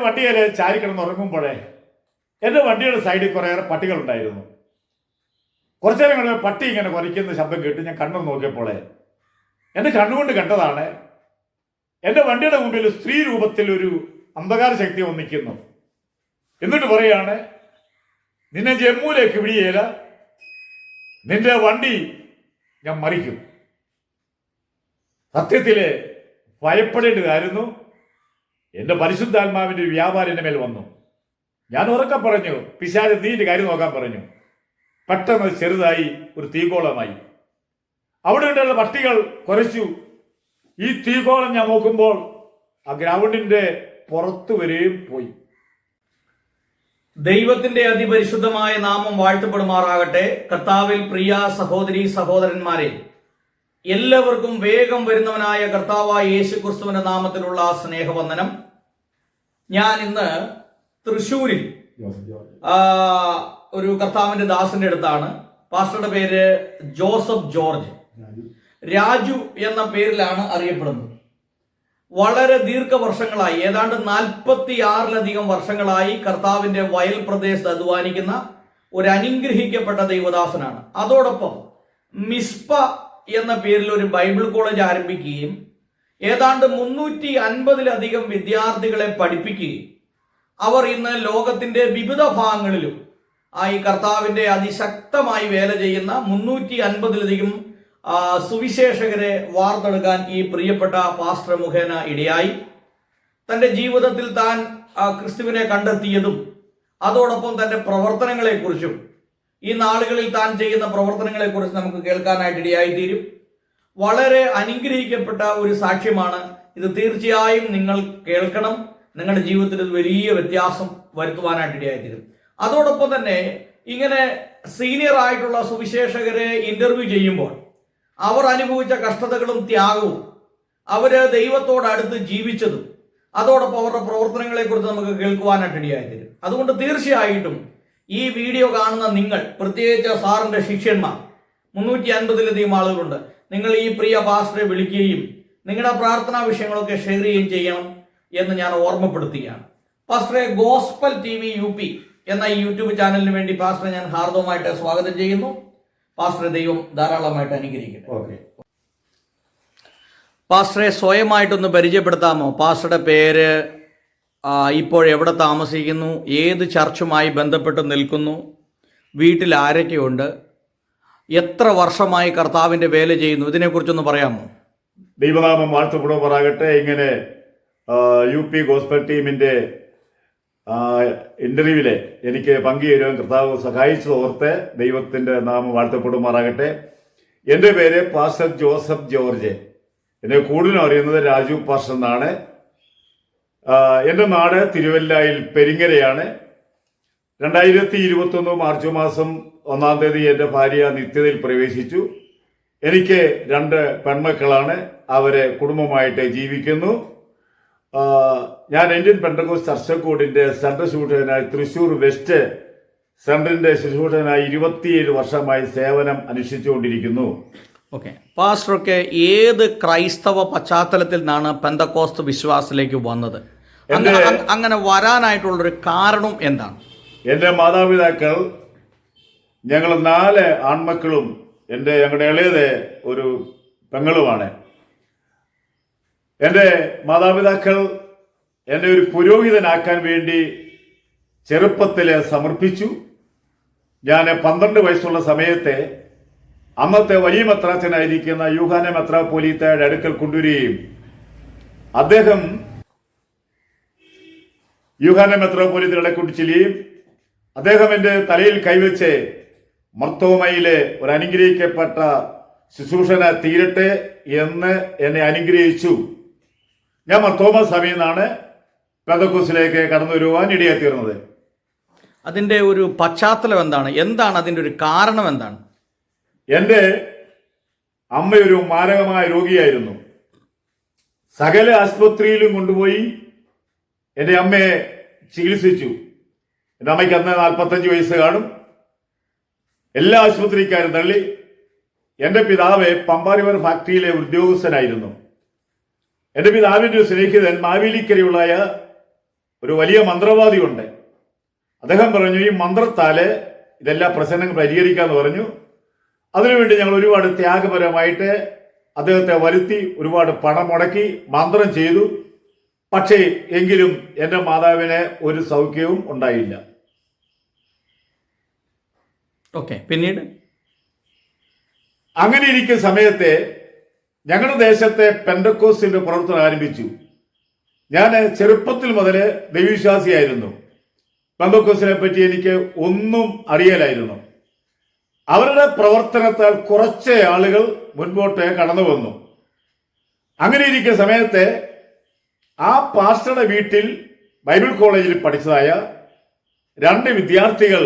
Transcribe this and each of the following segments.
വണ്ടിയിൽ ചാരിക്കിടന്ന് ഉറങ്ങുമ്പോഴേ എൻ്റെ വണ്ടിയുടെ സൈഡിൽ കുറേയേറെ പട്ടികളുണ്ടായിരുന്നു. കുറച്ചു നേരം കൊണ്ട് പട്ടി ഇങ്ങനെ കുരയ്ക്കുന്ന ശബ്ദം കേട്ട് ഞാൻ കണ്ണു നോക്കിയപ്പോളെ എൻ്റെ കണ്ണുകൊണ്ട് കണ്ടതാണ് എൻ്റെ വണ്ടിയുടെ മുമ്പിൽ സ്ത്രീ രൂപത്തിൽ ഒരു അന്ധകാര ശക്തി വന്നിരിക്കുന്നു. എന്നിട്ട് പറയാണ്, നിന്നെ ജമ്മുവിലേക്ക് വിടിയേല, നിന്റെ വണ്ടി ഞാൻ മറിക്കും. സത്യത്തില് ഭയപ്പെടേണ്ടതായിരുന്നു. എൻ്റെ പരിശുദ്ധാത്മാവിൻ്റെ ഒരു വ്യാപാരം എൻ്റെ മേൽ വന്നു. ഞാൻ ഉറക്കെ പറഞ്ഞു, പിശാച് നീ എൻ്റെ കാര്യം നോക്കാൻ പറഞ്ഞു. പെട്ടെന്ന് ചെറുതായി ഒരു തീകോളമായി. അവിടെ ഉണ്ടായിരുന്ന പട്ടികൾ കുരച്ചു. ഈ തീകോളം ഞാൻ നോക്കുമ്പോൾ ആ ഗ്രൗണ്ടിന്റെ പുറത്തു വരെയും പോയി. ദൈവത്തിന്റെ അതിപരിശുദ്ധമായ നാമം വാഴ്ത്തപ്പെടുമാറാകട്ടെ. കർത്താവിൽ പ്രിയ സഹോദരി സഹോദരന്മാരെ, എല്ലാവർക്കും വേഗം വരുന്നവനായ കർത്താവായ യേശു ക്രിസ്തുവിന്റെ നാമത്തിലുള്ള സ്നേഹവന്ദനം. ഞാൻ ഇന്ന് തൃശ്ശൂരിൽ ഒരു കർത്താവിന്റെ ദാസന്റെ അടുത്താണ്. പാസ്റ്ററുടെ പേര് ജോസഫ് ജോർജ്. രാജു എന്ന പേരിലാണ് അറിയപ്പെടുന്നത്. വളരെ ദീർഘവർഷങ്ങളായി, ഏതാണ്ട് 46-ലധികം വർഷങ്ങളായി കർത്താവിന്റെ വയൽ പ്രദേശത്ത് അധ്വാനിക്കുന്ന ഒരു അനുഗ്രഹിക്കപ്പെട്ട ദൈവദാസനാണ്. അതോടൊപ്പം മിസ്പ എന്ന പേരിൽ ഒരു ബൈബിൾ കോളേജ് ആരംഭിക്കുകയും ഏതാണ്ട് 350-ലധികം വിദ്യാർത്ഥികളെ പഠിപ്പിക്കുകയും അവർ ഇന്ന് ലോകത്തിന്റെ വിവിധ ഭാഗങ്ങളിലും ഈ കർത്താവിന്റെ അതിശക്തമായി വേല ചെയ്യുന്ന 350-ലധികം സുവിശേഷകരെ വാർത്തെടുക്കാൻ ഈ പ്രിയപ്പെട്ട പാസ്റ്റർ മുഖേന ഇടയായി. തന്റെ ജീവിതത്തിൽ താൻ ക്രിസ്തുവിനെ കണ്ടെത്തിയതും അതോടൊപ്പം തന്റെ പ്രവർത്തനങ്ങളെക്കുറിച്ചും ഈ നാളുകളിൽ താൻ ചെയ്യുന്ന പ്രവർത്തനങ്ങളെക്കുറിച്ച് നമുക്ക് കേൾക്കാനായിട്ട് ഇടയായി തീരും. വളരെ അനുഗ്രഹിക്കപ്പെട്ട ഒരു സാക്ഷ്യമാണ് ഇത്. തീർച്ചയായും നിങ്ങൾ കേൾക്കണം. നിങ്ങളുടെ ജീവിതത്തിൽ ഇത് വലിയ വ്യത്യാസം വരുത്തുവാനായിട്ട് ഇടയായി തീരും. അതോടൊപ്പം തന്നെ ഇങ്ങനെ സീനിയർ ആയിട്ടുള്ള സുവിശേഷകരെ ഇന്റർവ്യൂ ചെയ്യുമ്പോൾ അവർ അനുഭവിച്ച കഷ്ടതകളും ത്യാഗവും, അവര് ദൈവത്തോടടുത്ത് ജീവിച്ചതും, അതോടൊപ്പം അവരുടെ പ്രവർത്തനങ്ങളെ കുറിച്ച് നമുക്ക് കേൾക്കുവാനായിട്ട് ഇടയായി തരും. അതുകൊണ്ട് തീർച്ചയായിട്ടും ഈ വീഡിയോ കാണുന്ന നിങ്ങൾ, പ്രത്യേകിച്ച് സാറിന്റെ ശിഷ്യന്മാർ 350-ലധികം ആളുകളുണ്ട്, നിങ്ങൾ ഈ പ്രിയ പാസ്റ്ററെ വിളിക്കുകയും നിങ്ങളുടെ പ്രാർത്ഥനാ വിഷയങ്ങളൊക്കെ ഷെയർ ചെയ്യുകയും ചെയ്യണം എന്ന് ഞാൻ ഓർമ്മപ്പെടുത്തുകയാണ്. പാസ്റ്ററെ, ഗോസ്പൽ TV UP എന്ന ഈ യൂട്യൂബ് ചാനലിന് വേണ്ടി പാസ്റ്ററെ ഞാൻ ഹാർദവമായിട്ട് സ്വാഗതം ചെയ്യുന്നു. പാസ്റ്ററെ, ദൈവം ധാരാളമായിട്ട് അനുഗ്രഹിക്കട്ടെ. പാസ്റ്ററെ, സ്വയമായിട്ടൊന്ന് പരിചയപ്പെടുത്താമോ? പാസ്റ്ററുടെ പേര്, ഇപ്പോൾ എവിടെ താമസിക്കുന്നു, ഏത് ചർച്ചുമായി ബന്ധപ്പെട്ട് നിൽക്കുന്നു, വീട്ടിൽ ആരൊക്കെയുണ്ട്, എത്ര വർഷമായി കർത്താവിൻ്റെ വേല ചെയ്യുന്നു, ഇതിനെക്കുറിച്ചൊന്ന് പറയാമോ? ദൈവനാമം വാഴ്ത്തപ്പെടുമാറാകട്ടെ. ഇങ്ങനെ UP ഗോസ്പൽ ടീമിൻ്റെ ഇന്റർവ്യൂവിലെ എനിക്ക് പങ്കുചേരുവാൻ കർത്താവ് സഹായിച്ചതോർത്ത് ദൈവത്തിന്റെ നാമം വാഴ്ത്തപ്പെടുമാറാകട്ടെ. എൻ്റെ പേര് പാസ്റ്റർ ജോസഫ് ജോർജ്. എന്നെ കൂടുതലും അറിയുന്നത് രാജു പാസ്റ്റർ എന്നാണ്. എൻ്റെ നാട് തിരുവല്ലയിൽ പെരിങ്ങരയാണ്. 2021 മാർച്ച് മാസം 1-ാം തീയതി എൻ്റെ ഭാര്യ നിത്യതയിൽ പ്രവേശിച്ചു. എനിക്ക് 2 പെൺമക്കളാണ്. അവരെ കുടുംബമായിട്ട് ജീവിക്കുന്നു. ഞാൻ ഇന്ത്യൻ പെന്തക്കോസ്റ്റ് ചർച്ചക്കോടിന്റെ സെൻട്രൽ ശുശ്രൂഷകനായി തൃശ്ശൂർ വെസ്റ്റ് സെൻട്രലിന്റെ ശുശ്രൂഷകനായി 27 വർഷമായി സേവനം അനുഷ്ഠിച്ചുകൊണ്ടിരിക്കുന്നു. ഓക്കെ. പാസ്റ്ററൊക്കെ ഏത് ക്രൈസ്തവ പശ്ചാത്തലത്തിൽ നിന്നാണ് പെന്തക്കോസ്ത് വിശ്വാസത്തിലേക്ക് വന്നത്? അങ്ങനെ വരാനായിട്ടുള്ളൊരു കാരണം എന്താണ്? എൻ്റെ മാതാപിതാക്കൾ, ഞങ്ങൾ 4 ആൺമക്കളും ഞങ്ങളുടെ ഇളയത് ഒരു പെങ്ങളുമാണ്. എൻ്റെ മാതാപിതാക്കൾ എന്നെ ഒരു പുരോഹിതനാക്കാൻ വേണ്ടി ചെറുപ്പത്തിൽ സമർപ്പിച്ചു. ഞാൻ 12 വയസ്സുള്ള സമയത്തെ അന്നത്തെ വലിയ മെത്രാച്ചനായിരിക്കുന്ന യൂഹാനെ മെത്രാപ്പോലീത്തയുടെ അടുക്കൽ കൊണ്ടുവരികയും അദ്ദേഹം യൂഹാനെ മെത്രാപ്പോലീത്തയുടെ കൊണ്ട് ചെല്ലുകയും അദ്ദേഹം എൻ്റെ തലയിൽ കൈവച്ച് മർത്തോമയിലെ ഒരു അനുഗ്രഹിക്കപ്പെട്ട ശുശ്രൂഷന തീരട്ടെ എന്ന് എന്നെ അനുഗ്രഹിച്ചു. ഞാൻ മർത്തോമ സഭയിൽ നിന്നാണ് പെന്തക്കോസ്തിലേക്ക് കടന്നു വരുവാൻ ഇടയായിത്തീർന്നത്. അതിൻ്റെ ഒരു പശ്ചാത്തലം എന്താണ് അതിൻ്റെ ഒരു കാരണം എന്താണ്? എൻ്റെ അമ്മയൊരു മാരകമായ രോഗിയായിരുന്നു. സകല ആശുപത്രിയിലും കൊണ്ടുപോയി എൻ്റെ അമ്മയെ ചികിത്സിച്ചു. എൻ്റെ അമ്മയ്ക്ക് അന്ന് 45 വയസ്സ് കാണും. എല്ലാ ആശുപത്രിക്കാരും തള്ളി. എൻ്റെ പിതാവ് പമ്പാരിവർ ഫാക്ടറിയിലെ ഉദ്യോഗസ്ഥനായിരുന്നു. എൻ്റെ പിതാവിൻ്റെ ഒരു സ്നേഹിതൻ മാവേലിക്കരയുള്ള ഒരു വലിയ മന്ത്രവാദിയുണ്ട്. അദ്ദേഹം പറഞ്ഞു ഈ മന്ത്രത്താല് ഇതെല്ലാം പ്രശ്നങ്ങൾ പരിഹരിക്കാന്ന് പറഞ്ഞു. അതിനുവേണ്ടി ഞങ്ങൾ ഒരുപാട് ത്യാഗപരമായിട്ട് അദ്ദേഹത്തെ വരുത്തി ഒരുപാട് പണം മുടക്കി മന്ത്രം ചെയ്തു. പക്ഷേ എങ്കിലും എൻ്റെ മാതാവിന് ഒരു സൗഖ്യവും ഉണ്ടായില്ല. ഓക്കെ, പിന്നീട് അങ്ങനെ ഇരിക്കുന്ന സമയത്ത് ഞങ്ങളുടെ ദേശത്തെ പെന്തക്കോസ്തിന്റെ പ്രവർത്തനം ആരംഭിച്ചു. ഞാൻ ചെറുപ്പത്തിൽ മുതൽ ദൈവവിശ്വാസിയായിരുന്നു. പെന്തക്കോസ്തിനെ പറ്റി എനിക്ക് ഒന്നും അറിയലായിരുന്നു. അവരുടെ പ്രവർത്തനത്താൽ കുറച്ച് ആളുകൾ മുൻപോട്ട് കടന്നു വന്നു. അങ്ങനെ ഇരിക്കുന്ന സമയത്ത് ആ പാസ്റ്ററുടെ വീട്ടിൽ ബൈബിൾ കോളേജിൽ പഠിച്ചതായ 2 വിദ്യാർത്ഥികൾ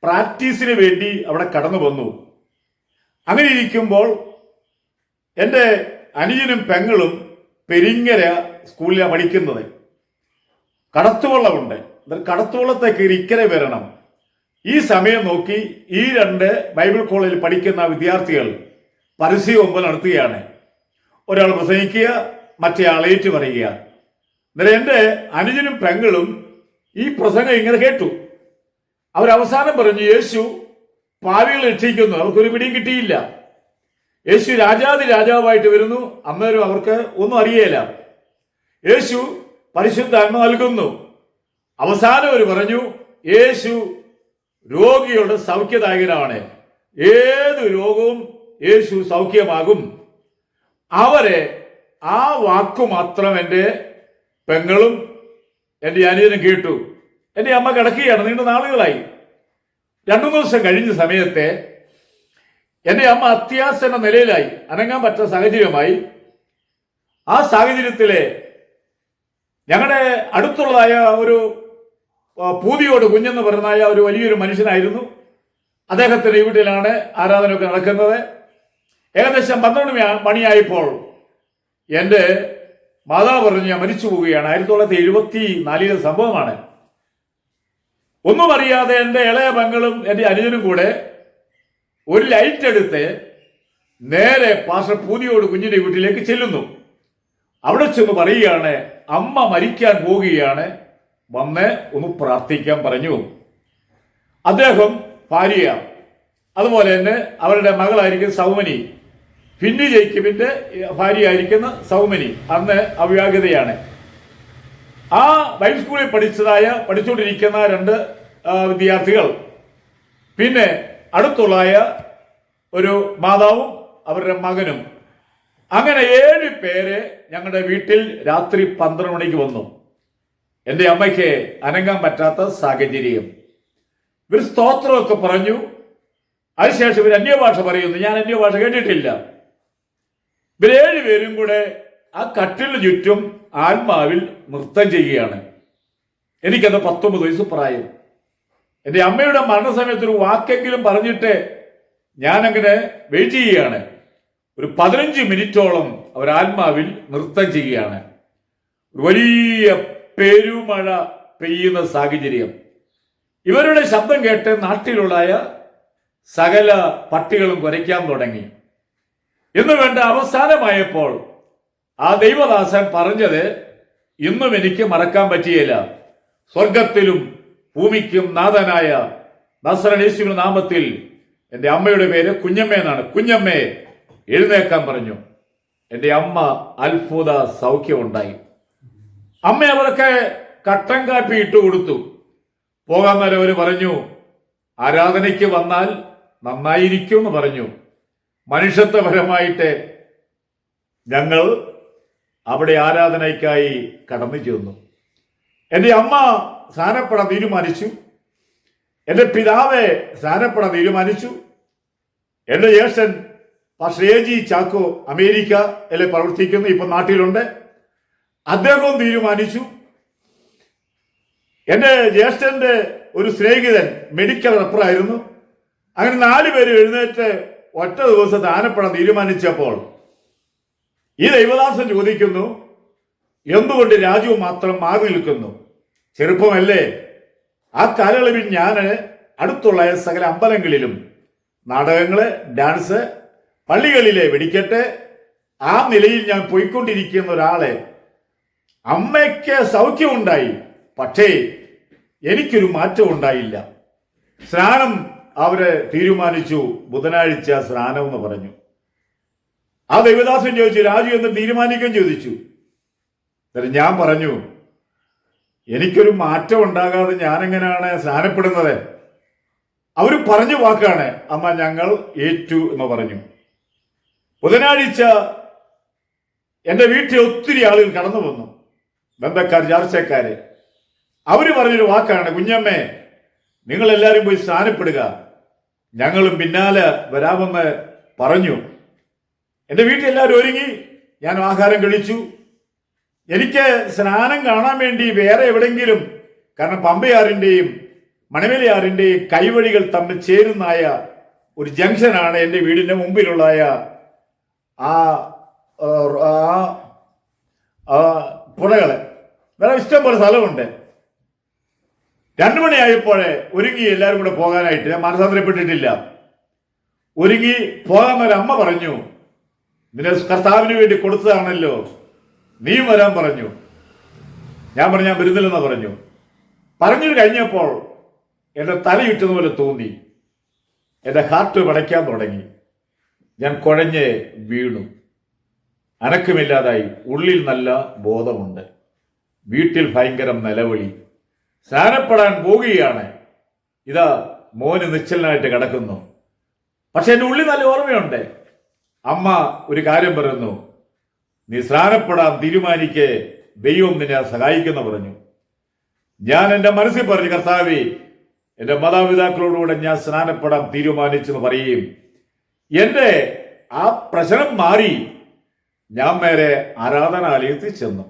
പ്രാക്ടീസിന് വേണ്ടി അവിടെ കടന്നു വന്നു. അങ്ങനെ ഇരിക്കുമ്പോൾ എൻ്റെ അനുജനും പെങ്ങളും പെരിങ്ങര സ്കൂളിലാണ് പഠിക്കുന്നത്. കടത്തുവള്ളമുണ്ട്. കടത്തുവള്ളത്തേക്ക് ഇക്കരെ വരണം. ഈ സമയം നോക്കി ഈ 2 ബൈബിൾ കോളേജിൽ പഠിക്കുന്ന വിദ്യാർത്ഥികൾ പരസ്യകൊമ്പൽ നടത്തുകയാണ്. ഒരാൾ പ്രസംഗിക്കുക, മറ്റേ ആൾ ഏറ്റു പറയുക. അന്നേരം എൻ്റെ അനുജനും പെങ്ങളും ഈ പ്രസംഗം ഇങ്ങനെ കേട്ടു. അവരവസാനം പറഞ്ഞു, യേശു പാവികളെ രക്ഷിക്കുന്നു. അവർക്കൊരു പിടിയും കിട്ടിയില്ല. യേശു രാജാതി രാജാവായിട്ട് വരുന്നു. അന്നേരം അവർക്ക് ഒന്നും അറിയേല. യേശു പരിശുദ്ധാത്മ നൽകുന്നു. അവസാനം അവർ പറഞ്ഞു, യേശു രോഗിയുടെ സൗഖ്യദായകനാണ്. ഏത് രോഗവും യേശു സൗഖ്യമാകും. അവരെ ആ വാക്കു മാത്രം എൻ്റെ പെങ്ങളും എൻ്റെ അനുജനും കേട്ടു. എൻ്റെ അമ്മ കിടക്കുകയാണ്. നീണ്ട നാളുകളായി. 2 ദിവസം കഴിഞ്ഞ സമയത്തെ എൻ്റെ അമ്മ അത്യാസന്ന നിലയിലായി. അനങ്ങാൻ പറ്റുന്ന സാഹചര്യമായി. ആ സാഹചര്യത്തിലെ ഞങ്ങളുടെ അടുത്തുള്ളതായ ഒരു പൂതിയോട് കുഞ്ഞെന്ന് പറയുന്നതായ ഒരു വലിയൊരു മനുഷ്യനായിരുന്നു. അദ്ദേഹത്തിന്റെ വീട്ടിലാണ് ആരാധനയൊക്കെ നടക്കുന്നത്. ഏകദേശം 12 മണിയായപ്പോൾ എൻ്റെ മാതാവ് പറഞ്ഞു ഞാൻ മരിച്ചു പോവുകയാണ്. 1974 സംഭവമാണ്. ഒന്നും അറിയാതെ എൻ്റെ ഇളയ പെങ്ങളും എൻ്റെ അനുജനും കൂടെ ഒരു ലൈറ്റ് എടുത്ത് നേരെ പാസ്റ്റർ പൂതിയോട് കുഞ്ഞിന്റെ വീട്ടിലേക്ക് ചെല്ലുന്നു. അവിടെ ചെന്ന് പറയുകയാണ്, അമ്മ മരിക്കാൻ പോവുകയാണ്, വന്ന് ഒന്ന് പ്രാർത്ഥിക്കാൻ പറഞ്ഞു. അദ്ദേഹം ഭാര്യ, അതുപോലെ തന്നെ അവരുടെ മകളായിരിക്കുന്ന സൗമനി, ഫിന്നി ജേക്കബിന്റെ ഭാര്യയായിരിക്കുന്ന സൗമനി അന്ന് അവിവാഹിതയാണ്. ആ ബൈബിൾ സ്കൂളിൽ പഠിച്ചുകൊണ്ടിരിക്കുന്ന 2 വിദ്യാർത്ഥികൾ, പിന്നെ അടുത്തുള്ളായ ഒരു മാതാവും അവരുടെ മകനും, അങ്ങനെ 7 പേര് ഞങ്ങളുടെ വീട്ടിൽ രാത്രി 12 മണിക്ക് വന്നു. എൻ്റെ അമ്മയ്ക്ക് അനങ്ങാൻ പറ്റാത്ത സാഹചര്യം. ഇവർ സ്തോത്രമൊക്കെ പറഞ്ഞു. അതിനുശേഷം ഇവർ അന്യഭാഷ പറയുന്നു. ഞാൻ അന്യഭാഷ കേട്ടിട്ടില്ല. ഇവർ 7 പേരും കൂടെ ആ കട്ടിലിന് ചുറ്റും ആത്മാവിൽ നൃത്തം ചെയ്യുകയാണ്. എനിക്കത് 19 വയസ്സ് പ്രായം. എൻ്റെ അമ്മയുടെ മരണസമയത്ത് ഒരു വാക്കെങ്കിലും പറഞ്ഞിട്ട് ഞാനങ്ങനെ വെയിറ്റ് ചെയ്യുകയാണ്. ഒരു 15 മിനിറ്റോളം അവർ ആത്മാവിൽ നൃത്തം ചെയ്യുകയാണ്. വലിയ പെരുമഴ പെയ്യുന്ന സാഹചര്യം. ഇവരുടെ ശബ്ദം കേട്ട് നാട്ടിലുള്ളായ സകല പട്ടികളും കുരയ്ക്കാൻ തുടങ്ങി. എന്ന് വേണ്ട അവസാനമായപ്പോൾ ആ ദൈവദാസൻ പറഞ്ഞത് ഇന്നും എനിക്ക് മറക്കാൻ പറ്റിയില്ല. സ്വർഗത്തിലും ഭൂമിക്കും നാഥനായ നസ്രയേശുവിന്റെ നാമത്തിൽ എൻ്റെ അമ്മയുടെ പേര് കുഞ്ഞമ്മ എന്നാണ്. കുഞ്ഞമ്മയെ എഴുന്നേക്കാൻ പറഞ്ഞു. എൻ്റെ അമ്മ അത്ഭുത സൗഖ്യമുണ്ടായി. അമ്മ അവർക്ക് കട്ടൻ കാപ്പി ഇട്ട് കൊടുത്തു. പോകാൻ നേരം അവർ പറഞ്ഞു, ആരാധനയ്ക്ക് വന്നാൽ നന്നായിരിക്കും എന്ന് പറഞ്ഞു. മനുഷ്യത്വപരമായിട്ട് ഞങ്ങൾ അവിടെ ആരാധനയ്ക്കായി കടന്നു ചെന്നു. എൻ്റെ അമ്മ സ്നാനപ്പെടാൻ തീരുമാനിച്ചു. എൻ്റെ പിതാവ് സ്നാനപ്പെടാൻ തീരുമാനിച്ചു. എൻ്റെ ജ്യേഷ്ഠൻ പാസ്റ്റർ എ.ജി. ചാക്കോ അമേരിക്കയിൽ പ്രവർത്തിക്കുന്നു, ഇപ്പൊ നാട്ടിലുണ്ട്. അദ്ദേഹവും തീരുമാനിച്ചു. എൻ്റെ ജ്യേഷ്ഠന്റെ ഒരു സ്നേഹിതൻ മെഡിക്കൽ റെപ്പറായിരുന്നു. അങ്ങനെ 4 പേര് എഴുന്നേറ്റ് ഒറ്റ ദിവസം സ്നാനപ്പെടാൻ തീരുമാനിച്ചപ്പോൾ ഈ ദൈവദാസൻ ചോദിക്കുന്നു, എന്തുകൊണ്ട് രാജു മാത്രം മാറി നിൽക്കുന്നു? ചെറുപ്പമല്ലേ? ആ കാലയളവിൽ ഞാൻ അടുത്തുള്ള സകല അമ്പലങ്ങളിലും നാടകങ്ങള്, ഡാൻസ്, പള്ളികളിലെ വെടിക്കെട്ട്, ആ നിലയിൽ ഞാൻ പോയിക്കൊണ്ടിരിക്കുന്ന ഒരാളെ അമ്മയ്ക്ക് സൗഖ്യമുണ്ടായി. പക്ഷേ എനിക്കൊരു മാറ്റം ഉണ്ടായില്ല. സ്നാനം അവര് തീരുമാനിച്ചു, ബുധനാഴ്ച സ്നാനം എന്ന് പറഞ്ഞു. ആ ദൈവദാസൻ ചോദിച്ചു, രാജു എന്ന് തീരുമാനിക്കാൻ ചോദിച്ചു. ഞാൻ പറഞ്ഞു, എനിക്കൊരു മാറ്റം ഉണ്ടാകാതെ ഞാനെങ്ങനെയാണ് സ്നാനപ്പെടുന്നത്? അവർ പറഞ്ഞു വാക്കാണ്, അമ്മ ഞങ്ങൾ ഏറ്റു എന്ന് പറഞ്ഞു. ബുധനാഴ്ച എൻ്റെ വീട്ടിൽ ഒത്തിരി ആളുകൾ കടന്നു വന്നു, ബന്ധക്കാർ, ചാർച്ചക്കാര്. അവര് പറഞ്ഞൊരു വാക്കാണ്, കുഞ്ഞമ്മേ നിങ്ങൾ എല്ലാവരും പോയി സ്നാനപ്പെടുക, ഞങ്ങളും പിന്നാലെ വരാമെന്ന് പറഞ്ഞു. എൻ്റെ വീട്ടിൽ എല്ലാവരും ഒരുങ്ങി, ഞാൻ ആഹാരം കഴിച്ചു. എനിക്ക് സ്നാനം കാണാൻ വേണ്ടി വേറെ എവിടെങ്കിലും, കാരണം പമ്പയാറിൻ്റെയും മണമേലയാറിൻ്റെയും കൈവഴികൾ തമ്മിൽ ചേരുന്നായ ഒരു ജംഗ്ഷനാണ് എൻ്റെ വീടിൻ്റെ മുമ്പിലുള്ളായ പുഴകള്. വേറെ ഇഷ്ടം പോലെ സ്ഥലമുണ്ട്. 2 മണിയായപ്പോഴേ ഒരുങ്ങി എല്ലാവരും കൂടെ പോകാനായിട്ട്. ഞാൻ മനസ്സാന്തരപ്പെട്ടിട്ടില്ല. ഒരുങ്ങി പോകാൻ ഒരമ്മ പറഞ്ഞു, നിന്നെ കർത്താവിന് വേണ്ടി കൊടുത്തതാണല്ലോ, നീ വരാൻ പറഞ്ഞു. ഞാൻ പറഞ്ഞു, ഞാൻ വരുന്നില്ലെന്ന് പറഞ്ഞു. പറഞ്ഞു കഴിഞ്ഞപ്പോൾ എൻ്റെ തലയിട്ടുന്ന പോലെ തോന്നി, എൻ്റെ ഹാർട്ട് പടയ്ക്കാൻ തുടങ്ങി. ഞാൻ കുഴഞ്ഞ് വീണു, അനക്കമില്ലാതായി. ഉള്ളിൽ നല്ല ബോധമുണ്ട്, വീട്ടിൽ ഭയങ്കര നിലവിളി. സ്നാനപ്പെടാൻ പോവുകയാണ്, ഇതാ മോന് നിശ്ചലനായിട്ട് കിടക്കുന്നു. പക്ഷെ എൻ്റെ ഉള്ളിൽ നല്ല ഓർമ്മയുണ്ട്. അമ്മ ഒരു കാര്യം പറയുന്നു, നീ സ്നാനപ്പെടാൻ തീരുമാനിക്ക്, ദൈവം നിന്നെ സഹായിക്കുന്നു പറഞ്ഞു. ഞാൻ എൻ്റെ മനസ്സിൽ പറഞ്ഞു, കർത്താവേ എൻ്റെ മാതാപിതാക്കളോടുകൂടെ ഞാൻ സ്നാനപ്പെടാൻ തീരുമാനിച്ചെന്ന് പറയുകയും എൻ്റെ ആ പ്രശ്നം മാറി ഞാൻ നേരെ ആരാധനാലയത്തിൽ ചെന്നു.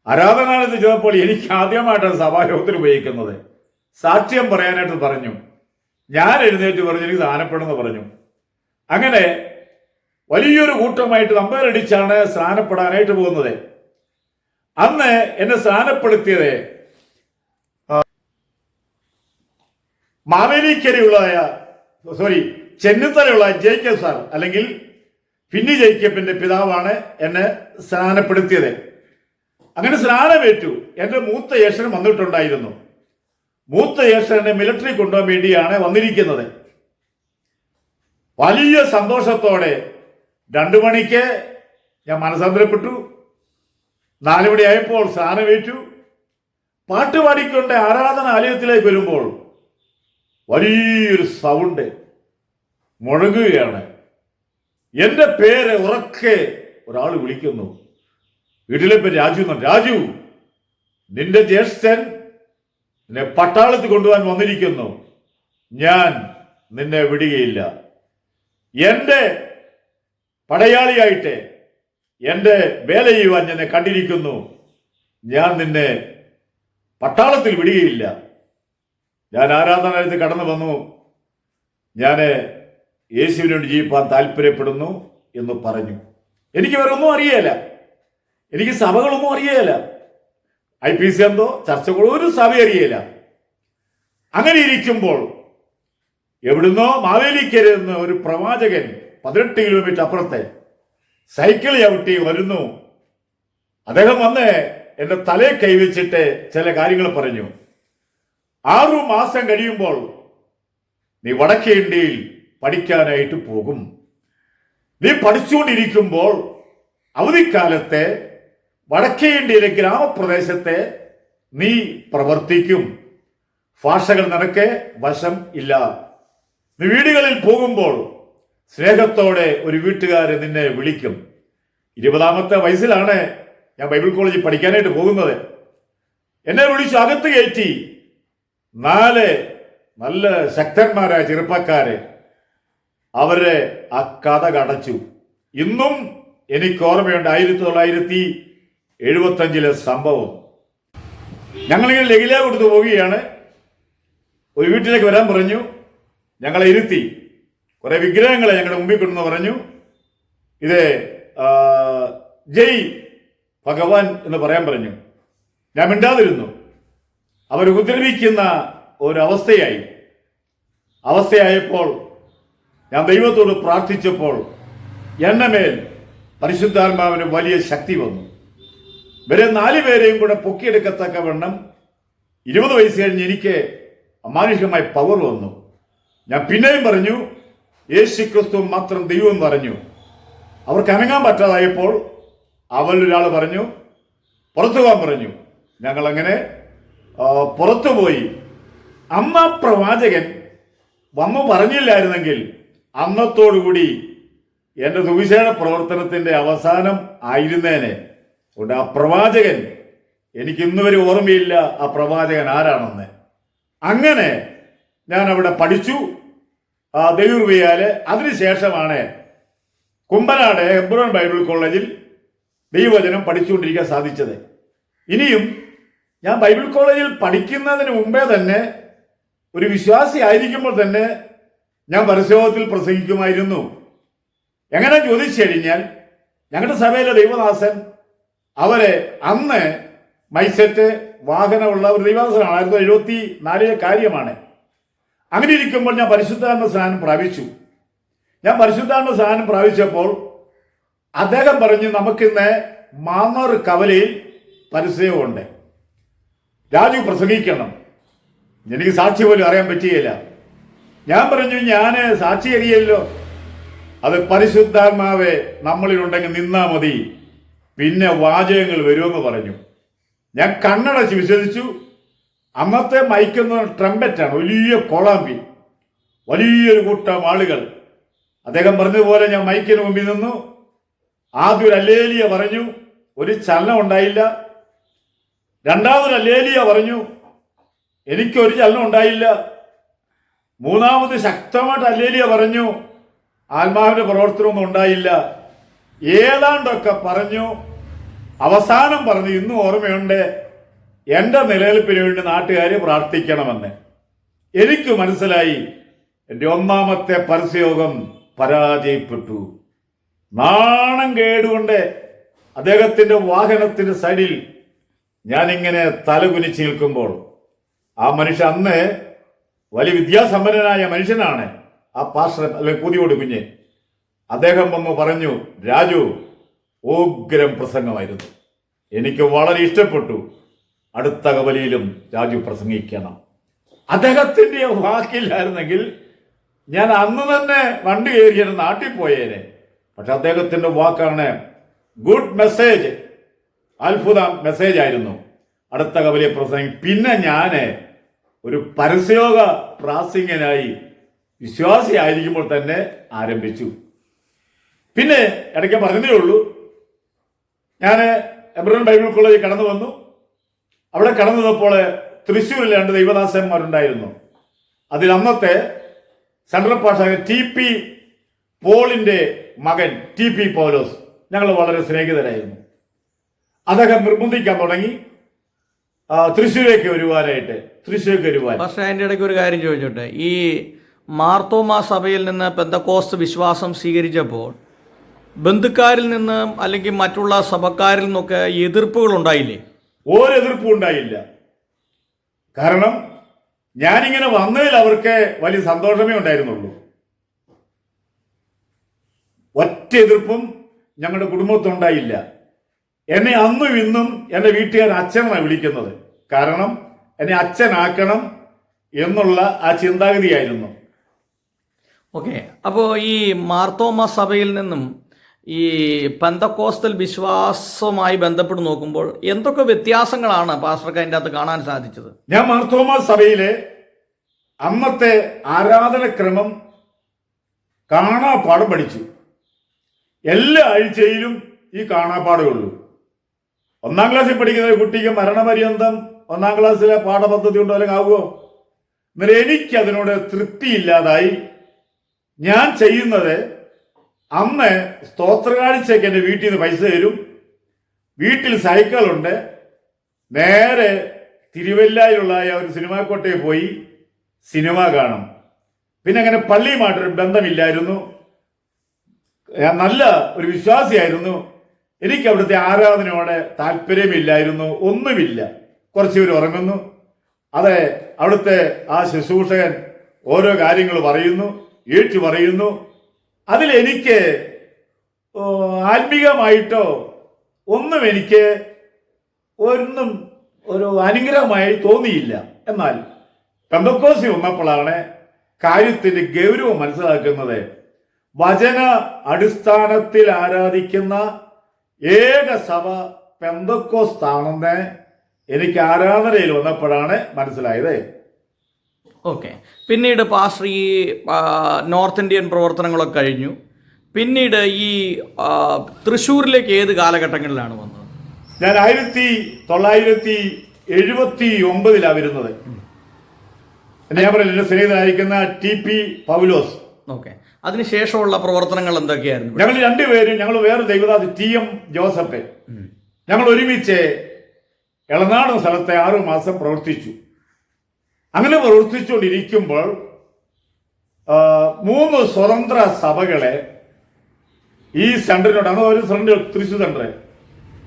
ആരാധനാലയത്തിൽ ചെന്നപ്പോൾ എനിക്ക് ആദ്യമായിട്ടാണ് സഭായോഗത്തിൽ ഉപയോഗിക്കുന്നത്. സാക്ഷ്യം പറയാനായിട്ട് പറഞ്ഞു. ഞാൻ എഴുന്നേറ്റ് പറഞ്ഞു, എനിക്ക് സ്നാനപ്പെടണമെന്ന് പറഞ്ഞു. അങ്ങനെ വലിയൊരു കൂട്ടമായിട്ട് നമ്പരടിച്ചാണ് സ്നാനപ്പെടാനായിട്ട് പോകുന്നത്. അന്ന് എന്നെ സ്നാനപ്പെടുത്തിയത് ചെന്നിത്തലയുള്ള ജേക്കബ് സാർ, അല്ലെങ്കിൽ ഫിന്നി ജേക്കബിന്റെ പിതാവാണ് എന്നെ സ്നാനപ്പെടുത്തിയത്. അങ്ങനെ സ്നാനമേറ്റു. എൻ്റെ മൂത്ത ജ്യേഷ്ഠൻ വന്നിട്ടുണ്ടായിരുന്നു. മൂത്ത ജ്യേഷ്ഠനെ മിലിറ്ററി കൊണ്ടുപോകാൻ വേണ്ടിയാണ് വന്നിരിക്കുന്നത്. വലിയ സന്തോഷത്തോടെ 2 മണിക്ക് ഞാൻ മനസ്സാന്തരപ്പെട്ടു. 4 മണിയായപ്പോൾ സ്നാനമേറ്റു. പാട്ടുപാടിക്കൊണ്ട് ആരാധനാലയത്തിലേക്ക് വരുമ്പോൾ വലിയൊരു സൗണ്ട് മുഴങ്ങുകയാണ്. എൻ്റെ പേര് ഉറക്കെ ഒരാൾ വിളിക്കുന്നു. വീട്ടിലെ പേര് രാജു. രാജു, നിന്റെ ജ്യേഷ്ഠൻ നിന്നെ പട്ടാളത്തിൽ കൊണ്ടുപോകാൻ വന്നിരിക്കുന്നു. ഞാൻ നിന്നെ വിടുകയില്ല. എൻ്റെ പടയാളിയായിട്ട് എൻ്റെ വേല ചെയ്യുവാൻ എന്നെ കണ്ടിരിക്കുന്നു. ഞാൻ നിന്നെ പട്ടാളത്തിൽ വിടുകയില്ല. ഞാൻ ആരാധനാലയത്തിൽ കടന്നു വന്നു. ഞാൻ യേശുവിന് വേണ്ടി ജീവിക്കാൻ താല്പര്യപ്പെടുന്നു എന്ന് പറഞ്ഞു. എനിക്ക് വേറെ ഒന്നും അറിയേല. എനിക്ക് സഭകളൊന്നും അറിയേല. IPC എന്തോ ചർച്ചകളോ ഒരു സഭ അറിയേല. അങ്ങനെ ഇരിക്കുമ്പോൾ എവിടുന്നോ മാവേലിക്കരുന്ന് ഒരു പ്രവാചകൻ 18 കിലോമീറ്റർ അപ്പുറത്തെ സൈക്കിൾ ചവിട്ടി വരുന്നു. അദ്ദേഹം വന്ന് എൻ്റെ തലയെ കൈവച്ചിട്ട് ചില കാര്യങ്ങൾ പറഞ്ഞു. 6 മാസം കഴിയുമ്പോൾ നീ വടക്കേ ഇന്ത്യയിൽ പഠിക്കാനായിട്ട് പോകും. നീ പഠിച്ചുകൊണ്ടിരിക്കുമ്പോൾ അവധിക്കാലത്തെ വടക്കേ ഇന്ത്യയിലെ ഗ്രാമപ്രദേശത്തെ നീ പ്രവർത്തിക്കും. ഭാഷകൾ നിനക്ക് വശം ഇല്ല. നീ വീടുകളിൽ പോകുമ്പോൾ സ്നേഹത്തോടെ ഒരു വീട്ടുകാരെ നിന്നെ വിളിക്കും. 20-ാമത്തെ വയസ്സിലാണ് ഞാൻ ബൈബിൾ കോളേജിൽ പഠിക്കാനായിട്ട് പോകുന്നത്. എന്നെ വിളിച്ചു അകത്ത് കയറ്റി. 4 നല്ല ശക്തന്മാരായ ചെറുപ്പക്കാരെ അവരെ ആ കഥ കടച്ചു. ഇന്നും എനിക്ക് ഓർമ്മയുണ്ട് 1975 സംഭവം. ഞങ്ങളിങ്ങനെ ലഗില കൊടുത്തു പോവുകയാണ്. ഒരു വീട്ടിലേക്ക് വരാൻ പറഞ്ഞു. ഞങ്ങളെ ഇരുത്തി. കുറെ വിഗ്രഹങ്ങളെ ഞങ്ങളുടെ മുമ്പിൽ കൊണ്ടെന്ന് പറഞ്ഞു. ഇത് ജയ് ഭഗവാൻ എന്ന് പറയാൻ പറഞ്ഞു. ഞാൻ മിണ്ടാതിരുന്നു. അവർ ഉപദ്രവിക്കുന്ന അവസ്ഥയായപ്പോൾ ഞാൻ ദൈവത്തോട് പ്രാർത്ഥിച്ചപ്പോൾ എന്നെ മേൽ പരിശുദ്ധാത്മാവിന് വലിയ ശക്തി വന്നു. ഇവരെ 4 പേരെയും കൂടെ പൊക്കിയെടുക്കത്തക്കവണ്ണം 20 വയസ്സ് കഴിഞ്ഞ് എനിക്ക് അമാനുഷികമായ പവർ വന്നു. ഞാൻ പിന്നെയും പറഞ്ഞു യേശു ക്രിസ്തു മാത്രം ദൈവം പറഞ്ഞു. അവർക്ക് അനങ്ങാൻ പറ്റാതായപ്പോൾ അവരൊരാൾ പറഞ്ഞു പുറത്തു പോകാൻ പറഞ്ഞു. ഞങ്ങളങ്ങനെ പുറത്തുപോയി. അമ്മ പ്രവാചകൻ വന്നു പറഞ്ഞില്ലായിരുന്നെങ്കിൽ അന്നത്തോടുകൂടി എൻ്റെ സുവിശേഷ പ്രവർത്തനത്തിൻ്റെ അവസാനം ആയിരുന്നേനെ. അതുകൊണ്ട് ആ പ്രവാചകൻ എനിക്ക് ഇന്നുവരെ ഓർമ്മയില്ല ആ പ്രവാചകൻ ആരാണെന്ന്. അങ്ങനെ ഞാൻ അവിടെ പഠിച്ചു ദൈവകൃപയാല്. അതിനുശേഷമാണ് കുമ്പനാട് ഹെബ്രോൻ ബൈബിൾ കോളേജിൽ ദൈവവചനം പഠിച്ചുകൊണ്ടിരിക്കാൻ സാധിച്ചത്. ഇനിയും ഞാൻ ബൈബിൾ കോളേജിൽ പഠിക്കുന്നതിന് മുമ്പേ തന്നെ ഒരു വിശ്വാസി ആയിരിക്കുമ്പോൾ തന്നെ ഞാൻ പരസ്യത്തിൽ പ്രസംഗിക്കുമായിരുന്നു. എങ്ങനെ ചോദിച്ചു കഴിഞ്ഞാൽ ഞങ്ങളുടെ സഭയിലെ ദൈവദാസൻ അവരെ അന്ന് മൈസെറ്റ് വാഹനമുള്ള ഒരു ദൈവദാസനാണ്. 1974 കാര്യമാണ്. അങ്ങനെ ഇരിക്കുമ്പോൾ ഞാൻ പരിശുദ്ധാത്മ സ്നാനം പ്രാപിച്ചു. ഞാൻ പരിശുദ്ധാത്മ സ്നാനം പ്രാപിച്ചപ്പോൾ അദ്ദേഹം പറഞ്ഞു നമുക്കിന്ന് മാന്നൂർ കവലയിൽ പരസ്യമുണ്ട്, രാജു പ്രസംഗിക്കണം. എനിക്ക് സാക്ഷി പോലും അറിയാൻ പറ്റുകയില്ല. ഞാൻ പറഞ്ഞു ഞാൻ സാക്ഷി അറിയല്ലോ, അത് പരിശുദ്ധാത്മാവെ നമ്മളിലുണ്ടെങ്കിൽ നിന്നാ മതി, പിന്നെ വാചകങ്ങൾ വരുമെന്ന് പറഞ്ഞു. ഞാൻ കണ്ണടച്ച് വിശ്വസിച്ചു. അന്നത്തെ മൈക്കുന്ന ട്രംപറ്റാണ്, വലിയ കോളാമ്പി, വലിയൊരു കൂട്ടം ആളുകൾ. അദ്ദേഹം പറഞ്ഞതുപോലെ ഞാൻ മൈക്കിന് മുമ്പിൽ നിന്നു. ആദ്യം ഒരു അല്ലേലിയ പറഞ്ഞു, ഒരു ചലനം ഉണ്ടായില്ല. രണ്ടാമതൊരു അല്ലേലിയ പറഞ്ഞു, എനിക്കൊരു ചലനം ഉണ്ടായില്ല. മൂന്നാമത് ശക്തമായിട്ട് അല്ലേലിയ പറഞ്ഞു, ആത്മാവിന്റെ പ്രവർത്തനമൊന്നും ഉണ്ടായില്ല. ഏതാണ്ടൊക്കെ പറഞ്ഞു. അവസാനം പറഞ്ഞു, ഇന്നും ഓർമ്മയുണ്ട്, എൻ്റെ നിലനിൽപ്പിന് വേണ്ടി നാട്ടുകാർ പ്രാർത്ഥിക്കണമെന്ന്. എനിക്ക് മനസ്സിലായി എൻ്റെ ഒന്നാമത്തെ പരസ്യയോഗം പരാജയപ്പെട്ടു. നാണം കേടുകൊണ്ട് അദ്ദേഹത്തിന്റെ വാഹനത്തിന്റെ സൈഡിൽ ഞാനിങ്ങനെ തലകുനിച്ച് നിൽക്കുമ്പോൾ ആ മനുഷ്യൻ അന്ന് വലിയ വിദ്യാസമ്പന്നനായ മനുഷ്യനാണ്, ആ പാസ്റ്റർ അല്ലെങ്കിൽ പുതിയോട് കുഞ്ഞ്. അദ്ദേഹം വന്നു പറഞ്ഞു, രാജു ഉഗ്രം പ്രസംഗമായിരുന്നു, എനിക്ക് വളരെ ഇഷ്ടപ്പെട്ടു, അടുത്ത കവലയിലും രാജു പ്രസംഗിക്കണം. അദ്ദേഹത്തിന്റെ വാക്കില്ലായിരുന്നെങ്കിൽ ഞാൻ അന്ന് തന്നെ വണ്ടി കയറിയാണ് നാട്ടിൽ പോയേനെ. പക്ഷെ അദ്ദേഹത്തിന്റെ വാക്കാണ് ഗുഡ് മെസ്സേജ്, അത്ഭുത മെസ്സേജ് ആയിരുന്നു. അടുത്ത കവലയിൽ പ്രസംഗം. പിന്നെ ഞാൻ ഒരു പരസ്യയോഗ പ്രാസംഗികനായി വിശ്വാസി ആയിരിക്കുമ്പോൾ തന്നെ ആരംഭിച്ചു. പിന്നെ ഇടയ്ക്ക് പറഞ്ഞതേ ഉള്ളൂ, ഞാൻ ഹെബ്രോൻ ബൈബിൾ കോളേജിൽ കടന്നു വന്നു. അവിടെ കടന്നു വന്നപ്പോൾ തൃശ്ശൂരിൽ 2 ദൈവദാസന്മാരുണ്ടായിരുന്നു. അതിൽ അന്നത്തെ സെൻട്രൽ പാഷ TP പോളിന്റെ മകൻ TP പൗലോസ്, ഞങ്ങൾ വളരെ സ്നേഹിതരായിരുന്നു. അദ്ദേഹം നിർബന്ധിക്കാൻ തുടങ്ങി തൃശ്ശൂരേക്ക് വരുവാനായിട്ട്. പക്ഷേ അതിൻ്റെ ഇടയ്ക്ക് ഒരു കാര്യം ചോദിച്ചോട്ടെ, ഈ മാർത്തോമാ സഭയിൽ നിന്ന് പെന്തക്കോസ്ത് വിശ്വാസം സ്വീകരിച്ചപ്പോൾ ബന്ധുക്കാരിൽ നിന്ന് അല്ലെങ്കിൽ മറ്റുള്ള സഭക്കാരിൽ നിന്നൊക്കെ എതിർപ്പുകൾ ഉണ്ടായില്ലേ? ഒരു എതിർപ്പും ഉണ്ടായില്ല. കാരണം ഞാനിങ്ങനെ വന്നതിൽ അവർക്ക് വലിയ സന്തോഷമേ ഉണ്ടായിരുന്നുള്ളൂ. ഒറ്റ എതിർപ്പും ഞങ്ങളുടെ കുടുംബത്തുണ്ടായില്ല. എന്നെ അന്നും ഇന്നും എൻ്റെ വീട്ടുകാരൻ അച്ഛനാണ് വിളിക്കുന്നത്. കാരണം എന്നെ അച്ഛനാക്കണം എന്നുള്ള ആ ചിന്താഗതിയായിരുന്നു. ഓക്കെ, അപ്പോൾ ഈ മാർത്തോമ സഭയിൽ നിന്നും ഈ പെന്തക്കോസ്തൽ വിശ്വാസവുമായി ബന്ധപ്പെട്ട് നോക്കുമ്പോൾ എന്തൊക്കെ വ്യത്യാസങ്ങളാണ് പാസ്റ്റർക്ക് അതിൻ്റെ അകത്ത് കാണാൻ സാധിച്ചത്? ഞാൻ മാർത്തോമ സഭയിലെ അന്നത്തെ ആരാധനക്രമം കാണാപ്പാഠം പഠിച്ചു. എല്ലാ ആഴ്ചയിലും ഈ കാണാപ്പാടേ ഉള്ളൂ. 1-ാം ക്ലാസ്സിൽ പഠിക്കുന്ന കുട്ടിക്ക് മരണപര്യന്തം 1-ാം ക്ലാസ്സിലെ പാഠപദ്ധതി ഉണ്ടോ അല്ലെങ്കിൽ ആവുമോ? എന്നാൽ എനിക്ക് അതിനോട് തൃപ്തിയില്ലാതായി. ഞാൻ ചെയ്യുന്നത്, അന്ന് സ്തോത്രകാഴ്ചയ്ക്ക് എൻ്റെ വീട്ടിൽ നിന്ന് പൈസ തരും. വീട്ടിൽ സൈക്കിളുണ്ട്. നേരെ തിരുവല്ലയിലുള്ള ഒരു സിനിമാക്കോട്ടയിൽ പോയി സിനിമ കാണും. പിന്നെ അങ്ങനെ പള്ളിയുമായിട്ടൊരു ബന്ധമില്ലായിരുന്നു. ഞാൻ നല്ല ഒരു വിശ്വാസിയായിരുന്നു. എനിക്ക് അവിടുത്തെ ആരാധനയോടെ താല്പര്യമില്ലായിരുന്നു. ഒന്നുമില്ല. കുറച്ച് പേര് ഉറങ്ങുന്നു. അതെ, അവിടുത്തെ ആ ശുശ്രൂഷകൻ ഓരോ കാര്യങ്ങൾ പറയുന്നു, ഏറ്റു പറയുന്നു. അതിലെനിക്ക് ആത്മീകമായിട്ടോ ഒന്നും ഒരു അനുഗ്രഹമായി തോന്നിയില്ല. എന്നാൽ പെന്തക്കോസ്തി വന്നപ്പോഴാണ് കാര്യത്തിന്റെ ഗൗരവം മനസ്സിലാക്കുന്നത്. വചന അടിസ്ഥാനത്തിൽ ആരാധിക്കുന്ന ഏക സഭ പെന്തക്കോസ്താണെന്ന് എനിക്ക് ആരാധനയിൽ വന്നപ്പോഴാണ് മനസ്സിലായത്. ഓക്കെ. പിന്നീട് പാസ്റ്റർ ഈ നോർത്ത് ഇന്ത്യൻ പ്രവർത്തനങ്ങളൊക്കെ കഴിഞ്ഞു. പിന്നീട് ഈ തൃശ്ശൂരിലേക്ക് ഏത് കാലഘട്ടങ്ങളിലാണ് വന്നത്? ഞാൻ 1979 വരുന്നത്. ഞാൻ പറയുന്നത് എന്റെ സ്നേഹിതനായിരിക്കുന്ന TP പൗലോസ്. ഓക്കെ. അതിനുശേഷമുള്ള പ്രവർത്തനങ്ങൾ എന്തൊക്കെയായിരുന്നു? ഞങ്ങൾ രണ്ടുപേരും, ഞങ്ങൾ വേറെ ദൈവദാസ് TM ജോസഫ്, ഞങ്ങൾ ഒരുമിച്ച് എളനാട് സ്ഥലത്തെ 6 മാസം പ്രവർത്തിച്ചു. അങ്ങനെ പ്രവർത്തിച്ചുകൊണ്ടിരിക്കുമ്പോൾ 3 സ്വതന്ത്ര സഭകളെ ഈ സെന്ററിനോട്, അങ്ങനെ ഒരു സെന്റർ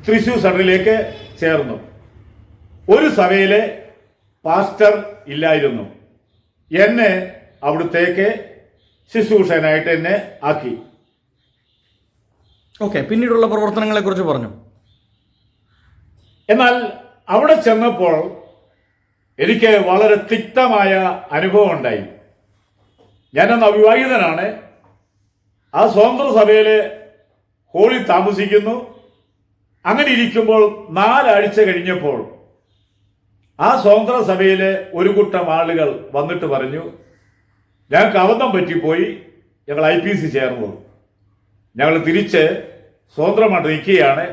തൃശ്ശൂർ സെന്ററിലേക്ക് ചേർന്നു. ഒരു സഭയിലെ പാസ്റ്റർ ഇല്ലായിരുന്നു. എന്നെ അവിടുത്തേക്ക് ശുശ്രൂഷകനായിട്ട് എന്നെ ആക്കി. ഓക്കെ. പിന്നീടുള്ള പ്രവർത്തനങ്ങളെ കുറിച്ച് പറഞ്ഞു. എന്നാൽ അവിടെ ചെന്നപ്പോൾ എനിക്ക് വളരെ തിക്തമായ അനുഭവം ഉണ്ടായി. ഞാനന്ന് അവിവാഹിതനാണ്. ആ സ്വതന്ത്ര സഭയിലെ ഹോളിൽ താമസിക്കുന്നു. അങ്ങനെ ഇരിക്കുമ്പോൾ 4 ആഴ്ച കഴിഞ്ഞപ്പോൾ ആ സ്വതന്ത്ര സഭയിലെ ഒരു കൂട്ടം ആളുകൾ വന്നിട്ട് പറഞ്ഞു, ഞങ്ങൾക്ക് അബദ്ധം പറ്റിപ്പോയി, ഞങ്ങൾ IPC ചേർന്നു, ഞങ്ങൾ തിരിച്ച് സ്വതന്ത്രമായിട്ട് നിൽക്കുകയാണ്.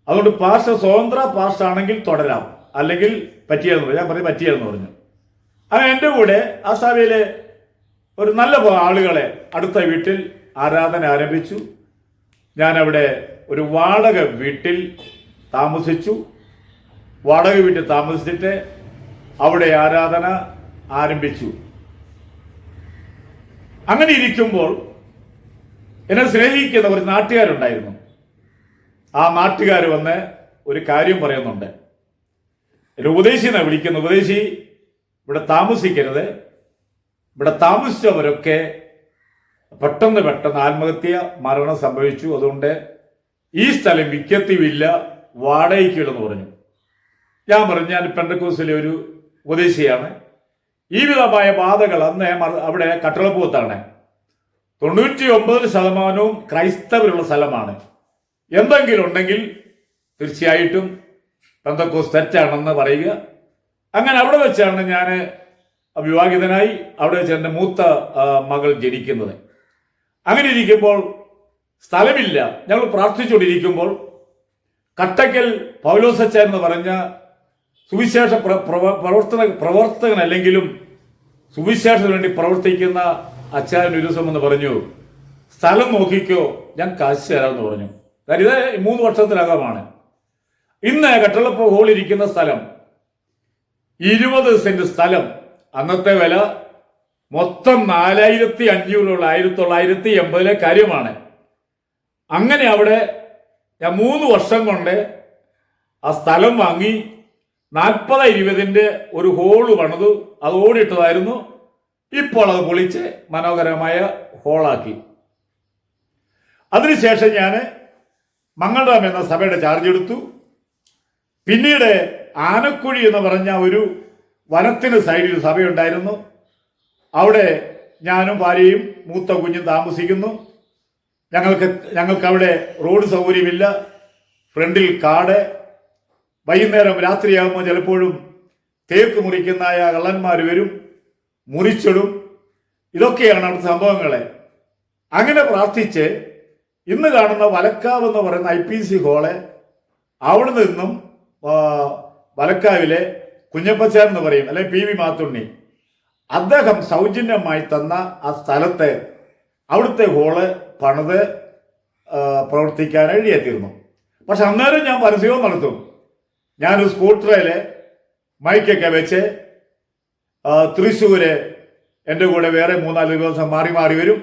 അതുകൊണ്ട് പാസ്റ്റർ സ്വതന്ത്ര പാസ്റ്റർ ആണെങ്കിൽ തുടരാം, അല്ലെങ്കിൽ പറ്റിയെന്ന് പറഞ്ഞു. ഞാൻ പറഞ്ഞു പറ്റിയെന്ന് പറഞ്ഞു. അങ്ങനെ എൻ്റെ കൂടെ ആ സഭയിലെ ഒരു നല്ല ആളുകളെ അടുത്ത വീട്ടിൽ ആരാധന ആരംഭിച്ചു. ഞാനവിടെ ഒരു വാടക വീട്ടിൽ താമസിച്ചു. വാടക വീട്ടിൽ താമസിച്ചിട്ട് അവിടെ ആരാധന ആരംഭിച്ചു. അങ്ങനെ ഇരിക്കുമ്പോൾ എന്നെ സ്നേഹിക്കുന്ന ഒരു നാട്ടുകാരുണ്ടായിരുന്നു. ആ നാട്ടുകാർ വന്ന് ഒരു കാര്യം പറയുന്നുണ്ട്. എന്നെ ഉപദേശി എന്നാണ് വിളിക്കുന്നത്. ഉപദേശി, ഇവിടെ താമസിക്കരുത്, ഇവിടെ താമസിച്ചവരൊക്കെ പെട്ടെന്ന് ആത്മഹത്യ മരണം സംഭവിച്ചു, അതുകൊണ്ട് ഈ സ്ഥലം വിൽക്കത്തില്ല, വാടകയ്ക്കിടുന്നു പറഞ്ഞു. ഞാൻ പറഞ്ഞു, ഞാൻ പെന്തക്കോസ്തിലെ ഒരു ഉപദേശിയാണ്. ഈ വിധമായ ബാധകൾ അന്ന് അവിടെ കട്ടളപ്പൂത്താണ്. 99% ക്രൈസ്തവരുള്ള സ്ഥലമാണ്. എന്തെങ്കിലും ഉണ്ടെങ്കിൽ തീർച്ചയായിട്ടും പെന്തക്കോസ്ത് തെറ്റാണെന്ന് പറയുക. അങ്ങനെ അവിടെ വെച്ചാണ് ഞാൻ വിവാഹിതനായി. അവിടെ വെച്ച് എൻ്റെ മൂത്ത മകൾ ജനിക്കുന്നത്. അങ്ങനെ ഇരിക്കുമ്പോൾ സ്ഥലമില്ല. ഞങ്ങൾ പ്രാർത്ഥിച്ചുകൊണ്ടിരിക്കുമ്പോൾ കട്ടക്കൽ പൗലോസച്ചൻ എന്ന് പറഞ്ഞ സുവിശേഷ പ്രവർത്തകനല്ലെങ്കിലും സുവിശേഷത്തിന് വേണ്ടി പ്രവർത്തിക്കുന്ന അച്ഛൻ ഒരു ദിവസം എന്ന് പറഞ്ഞു, സ്ഥലം നോക്കിക്കോ, ഞാൻ കാശ് തരാമെന്ന് പറഞ്ഞു. കാര്യം ഇത് 3 വർഷത്തിനകമാണ്. ഇന്ന് കട്ടളപ്പ് ഹോളിരിക്കുന്ന സ്ഥലം 20 സെന്റ് സ്ഥലം, അന്നത്തെ വില മൊത്തം 4500 1980 കാര്യമാണ്. അങ്ങനെ അവിടെ ഞാൻ 3 വർഷം കൊണ്ട് ആ സ്ഥലം വാങ്ങി 40-20 ഒരു ഹോള് പണിതു. അത് ഓടിയിട്ടതായിരുന്നു. ഇപ്പോൾ അത് പൊളിച്ച് മനോഹരമായ ഹോളാക്കി. അതിനുശേഷം ഞാൻ മംഗളറാം എന്ന സഭയുടെ ചാർജ് എടുത്തു. പിന്നീട് ആനക്കുഴി എന്ന് പറഞ്ഞ ഒരു വനത്തിന് സൈഡിൽ സഭയുണ്ടായിരുന്നു. അവിടെ ഞാനും ഭാര്യയും മൂത്ത കുഞ്ഞും താമസിക്കുന്നു. ഞങ്ങൾക്ക് അവിടെ റോഡ് സൗകര്യമില്ല, ഫ്രണ്ടിൽ കാട്. വൈകുന്നേരം രാത്രിയാകുമ്പോൾ ചിലപ്പോഴും തേക്ക് മുറിക്കുന്നതായ കള്ളന്മാർ വരും, മുറിച്ചിടും. ഇതൊക്കെയാണ് അവിടുത്തെ സംഭവങ്ങളെ. അങ്ങനെ പ്രാർത്ഥിച്ച് ഇന്ന് കാണുന്ന വലക്കാവ് എന്ന് പറയുന്ന IPC ഹോള്, അവിടെ നിന്നും വലക്കാവിലെ കുഞ്ഞപ്പച്ചാൻ എന്ന് പറയും, അല്ലെ PV മാത്തുണ്ണി, അദ്ദേഹം സൗജന്യമായി തന്ന ആ സ്ഥലത്തെ അവിടുത്തെ ഹോള് പണിത് പ്രവർത്തിക്കാൻ എഴുതിയെത്തിയിരുന്നു. പക്ഷെ അന്നേരം ഞാൻ പരസ്യവും നടത്തും. ഞാനൊരു സ്കൂട്ടറില് മൈക്കൊക്കെ വെച്ച് തൃശ്ശൂര് എൻ്റെ കൂടെ വേറെ 3-4 ദിവസം മാറി മാറി വരും.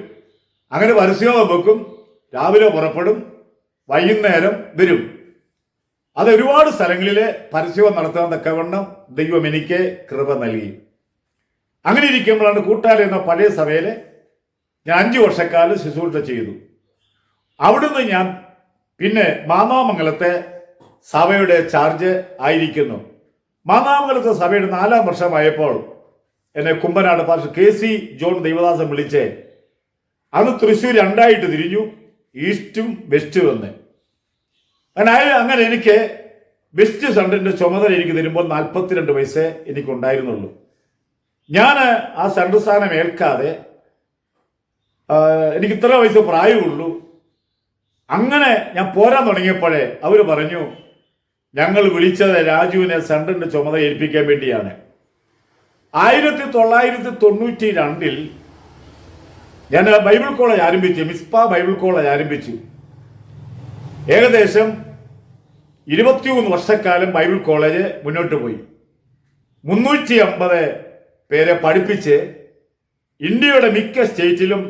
അങ്ങനെ പരസ്യവും വെക്കും. രാവിലെ പുറപ്പെടും, വൈകുന്നേരം വരും. അത് ഒരുപാട് സ്ഥലങ്ങളിൽ പരസ്യവും നടത്താൻ തക്കവണ്ണം ദൈവം എനിക്ക് കൃപ നൽകി. അങ്ങനെ ഇരിക്കുമ്പോഴാണ് കൂട്ടാലി എന്ന പഴയ സഭയിൽ ഞാൻ 5 വർഷക്കാലം ശുശ്രൂഷ ചെയ്തു. അവിടുന്ന് ഞാൻ പിന്നെ മാന്നാമംഗലത്തെ സഭയുടെ ചാർജ് ആയിരിക്കുന്നു. മാന്നാമംഗലത്തെ സഭയുടെ 4-ാം വർഷമായപ്പോൾ എന്നെ കുമ്പനാട് പാസ്റ്റർ KC ജോൺ ദൈവദാസൻ വിളിച്ച് അന്ന് തൃശ്ശൂർ 2ആയിട്ട് തിരിഞ്ഞു, ഈസ്റ്റും വെസ്റ്റും എന്ന്. അങ്ങനെ എനിക്ക് വെസ്റ്റ് സെൻറ്ററിൻ്റെ ചുമതല എനിക്ക് തരുമ്പോൾ 42 വയസ്സേ എനിക്കുണ്ടായിരുന്നുള്ളൂ. ഞാൻ ആ സെൻട്രൽ സ്ഥാനം ഏൽക്കാതെ എനിക്ക് ഇത്ര വയസ്സ് പ്രായമുള്ളൂ. അങ്ങനെ ഞാൻ പോരാൻ തുടങ്ങിയപ്പോഴേ അവർ പറഞ്ഞു, ഞങ്ങൾ വിളിച്ചത് രാജുവിനെ സെൻറ്ററിൻ്റെ ചുമതല ഏൽപ്പിക്കാൻ വേണ്ടിയാണ്. 1992 ഞാൻ ബൈബിൾ കോളേജ് ആരംഭിച്ചു, മിസ്പ ബൈബിൾ കോളേജ് ആരംഭിച്ചു. ഏകദേശം 23 വർഷക്കാലം ബൈബിൾ കോളേജ് മുന്നോട്ട് പോയി. 350 പേരെ പഠിപ്പിച്ച് ഇന്ത്യയുടെ മിക്ക സ്റ്റേറ്റിലും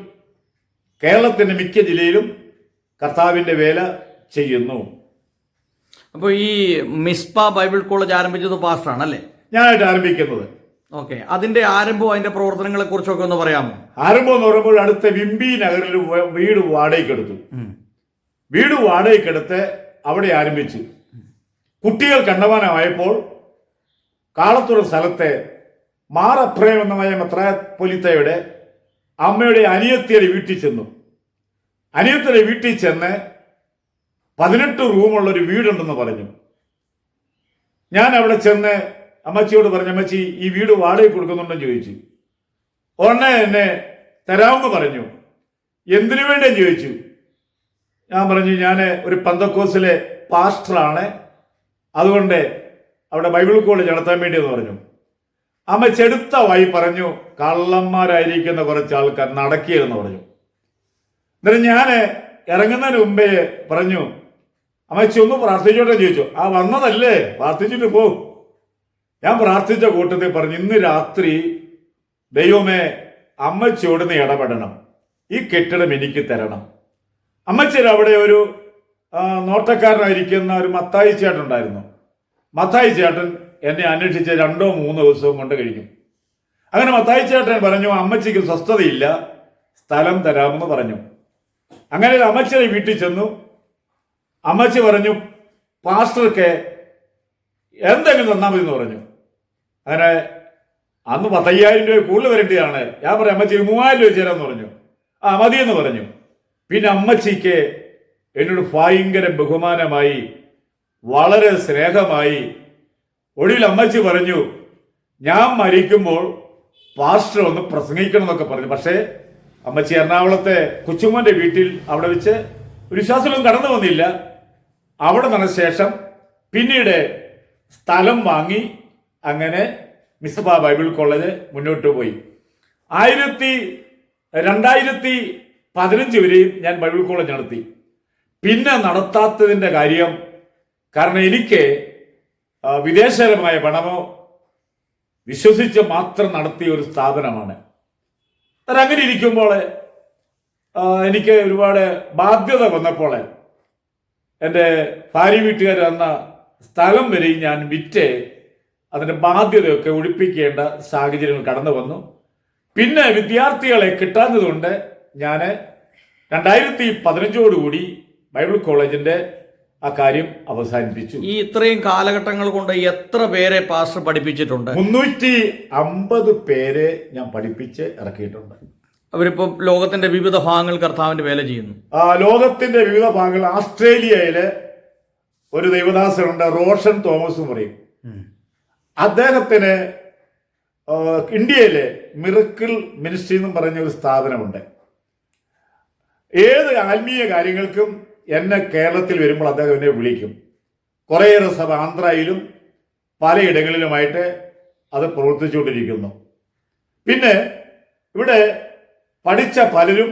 കേരളത്തിൻ്റെ മിക്ക ജില്ലയിലും കർത്താവിൻ്റെ വേല ചെയ്യുന്നു. അപ്പോൾ ഈ മിസ്പ ബൈബിൾ കോളേജ് ആരംഭിച്ചത് പാസ്റ്ററാണ് അല്ലേ? ഞാനായിട്ട് ആരംഭിക്കുന്നത്. ഓക്കെ, അതിന്റെ ആരംഭവും അതിന്റെ പ്രവർത്തനങ്ങളെ കുറിച്ചൊക്കെ ഒന്ന് പറയാമോ? ആരംഭം എന്ന് പറയുമ്പോൾ അടുത്ത വിംബി നഗറിൽ വീട് വാടകയ്ക്കെടുത്തു. വീട് വാടകയ്ക്കെടുത്ത് അവിടെ ആരംഭിച്ചു. കുട്ടികൾ കണ്ടമാനമായപ്പോൾ കാളത്തൂർ സ്ഥലത്തെ മാറപ്രയം എന്ന മെത്രാപ്പൊലീത്തയുടെ അമ്മയുടെ അനിയത്തിയുടെ വീട്ടിൽ ചെന്നു. അനിയത്തിയുടെ വീട്ടിൽ ചെന്ന് 18 റൂമുള്ളൊരു വീടുണ്ടെന്ന് പറഞ്ഞു. ഞാൻ അവിടെ ചെന്ന് അമ്മച്ചിയോട് പറഞ്ഞു, അമ്മച്ചി ഈ വീട് വാടകയ്ക്ക് കൊടുക്കുന്നുണ്ടെന്ന് ചോദിച്ചു. ഉടനെ എന്നെ തരാമെന്ന് പറഞ്ഞു. എന്തിനു വേണ്ടിയെന്ന് ചോദിച്ചു. ഞാൻ പറഞ്ഞു, ഞാൻ ഒരു പെന്തക്കോസ്തിലെ പാസ്റ്ററാണ്, അതുകൊണ്ട് അവിടെ ബൈബിൾ കോളേജ് നടത്താൻ വേണ്ടിയെന്ന് പറഞ്ഞു. അമ്മ ചെടുത്ത വഴി പറഞ്ഞു, കള്ളന്മാരായിരിക്കുന്ന കുറച്ച് ആൾക്കാർ നടക്കിയെന്ന് പറഞ്ഞു. എന്നിട്ട് ഞാൻ ഇറങ്ങുന്നതിന് മുമ്പേ പറഞ്ഞു, അമ്മച്ചി ഒന്ന് പ്രാർത്ഥിച്ചോട്ടെ ചോദിച്ചു. ആ വന്നതല്ലേ, പ്രാർത്ഥിച്ചിട്ട് പോ. ഞാൻ പ്രാർത്ഥിച്ച കൂട്ടത്തിൽ പറഞ്ഞു, ഇന്ന് രാത്രി ദൈവമേ അമ്മച്ചിയോട് നീ ഇടപെടണം, ഈ കെട്ടിടം എനിക്ക് തരണം. അമ്മച്ചിയുടെ അവിടെ ഒരു നോട്ടക്കാരനായിരിക്കുന്ന ഒരു മത്തായി ചേട്ടൻ ഉണ്ടായിരുന്നു. മത്തായി ചേട്ടൻ എന്നെ അന്വേഷിച്ച് 2-3 ദിവസവും കൊണ്ട് കഴിഞ്ഞു. അങ്ങനെ മത്തായി ചേട്ടൻ പറഞ്ഞു, അമ്മച്ചിക്ക് സ്വസ്ഥതയില്ല, സ്ഥലം തരാമെന്ന് പറഞ്ഞു. അങ്ങനെ അമ്മച്ചിയുടെ വീട്ടിൽ ചെന്നു. അമ്മച്ചി പറഞ്ഞു, പാസ്റ്റർക്ക് എന്തെങ്കിലും തന്നാൽ മതി എന്ന് പറഞ്ഞു. അങ്ങനെ അന്ന് 15,000 രൂപ കൂടുതൽ വരേണ്ടതാണ്. ഞാൻ പറഞ്ഞു, അമ്മച്ചി 3,000 രൂപ ചേരാന്ന് പറഞ്ഞു. ആ മതിയെന്ന് പറഞ്ഞു. പിന്നെ അമ്മച്ചിക്ക് എന്നോട് ഭയങ്കര ബഹുമാനമായി, വളരെ സ്നേഹമായി. ഒടുവിൽ അമ്മച്ചി പറഞ്ഞു, ഞാൻ മരിക്കുമ്പോൾ പാസ്റ്റർ ഒന്ന് പ്രസംഗിക്കണം എന്നൊക്കെ പറഞ്ഞു. പക്ഷേ അമ്മച്ചി എറണാകുളത്തെ കൊച്ചുമോന്റെ വീട്ടിൽ അവിടെ വെച്ച് ഒരു വിശ്വാസമൊന്നും കടന്നു വന്നില്ല. അവിടെ നടന്ന ശേഷം പിന്നീട് സ്ഥലം വാങ്ങി അങ്ങനെ മിസ്പ ബൈബിൾ കോളേജ് മുന്നോട്ട് പോയി. 2015 വരെയും ഞാൻ ബൈബിൾ കോളേജ് നടത്തി. പിന്നെ നടത്താത്തതിൻ്റെ കാര്യം കാരണം എനിക്ക് വിദേശപരമായ പണമോ വിശ്വസിച്ച് മാത്രം നടത്തിയ ഒരു സ്ഥാപനമാണ്. അങ്ങനെ ഇരിക്കുമ്പോൾ എനിക്ക് ഒരുപാട് ബാധ്യത വന്നപ്പോൾ എൻ്റെ ഭാര്യ വീട്ടുകാർ തന്ന സ്ഥലം വരെ ഞാൻ വിറ്റ് അതിൻ്റെ ബാധ്യതയൊക്കെ ഒഴിപ്പിക്കേണ്ട സാഹചര്യങ്ങൾ കടന്നു വന്നു. പിന്നെ വിദ്യാർത്ഥികളെ കിട്ടാഞ്ഞതുകൊണ്ട് ഞാൻ 2015 ബൈബിൾ കോളേജിൻ്റെ ആ കാര്യം അവസാനിപ്പിച്ചു. ഈ ഇത്രയും കാലഘട്ടങ്ങൾ കൊണ്ട് എത്ര പേരെ പാസ്റ്റർ പഠിപ്പിച്ചിട്ടുണ്ട്? 350 പേരെ ഞാൻ പഠിപ്പിച്ച് ഇറക്കിയിട്ടുണ്ട്. അവരിപ്പോ ലോകത്തിന്റെ വിവിധ ഭാഗങ്ങൾ കർത്താവിന്റെ വേല ചെയ്യുന്നു. ലോകത്തിന്റെ വിവിധ ഭാഗങ്ങൾ. ഓസ്ട്രേലിയയില് ഒരു ദൈവദാസനുണ്ട്, റോഷൻ തോമസ് പറയും. അദ്ദേഹത്തിന് ഇന്ത്യയിലെ മിറക്കിൾ മിനിസ്ട്രി എന്നും പറഞ്ഞ ഒരു സ്ഥാപനമുണ്ട്. ഏത് ആത്മീയ കാര്യങ്ങൾക്കും എന്നെ കേരളത്തിൽ വരുമ്പോൾ അദ്ദേഹം എന്നെ വിളിക്കും. കുറേയേറെ സഭ ആന്ധ്രയിലും പലയിടങ്ങളിലുമായിട്ട് അത് പ്രവർത്തിച്ചുകൊണ്ടിരിക്കുന്നു. പിന്നെ ഇവിടെ പഠിച്ച പലരും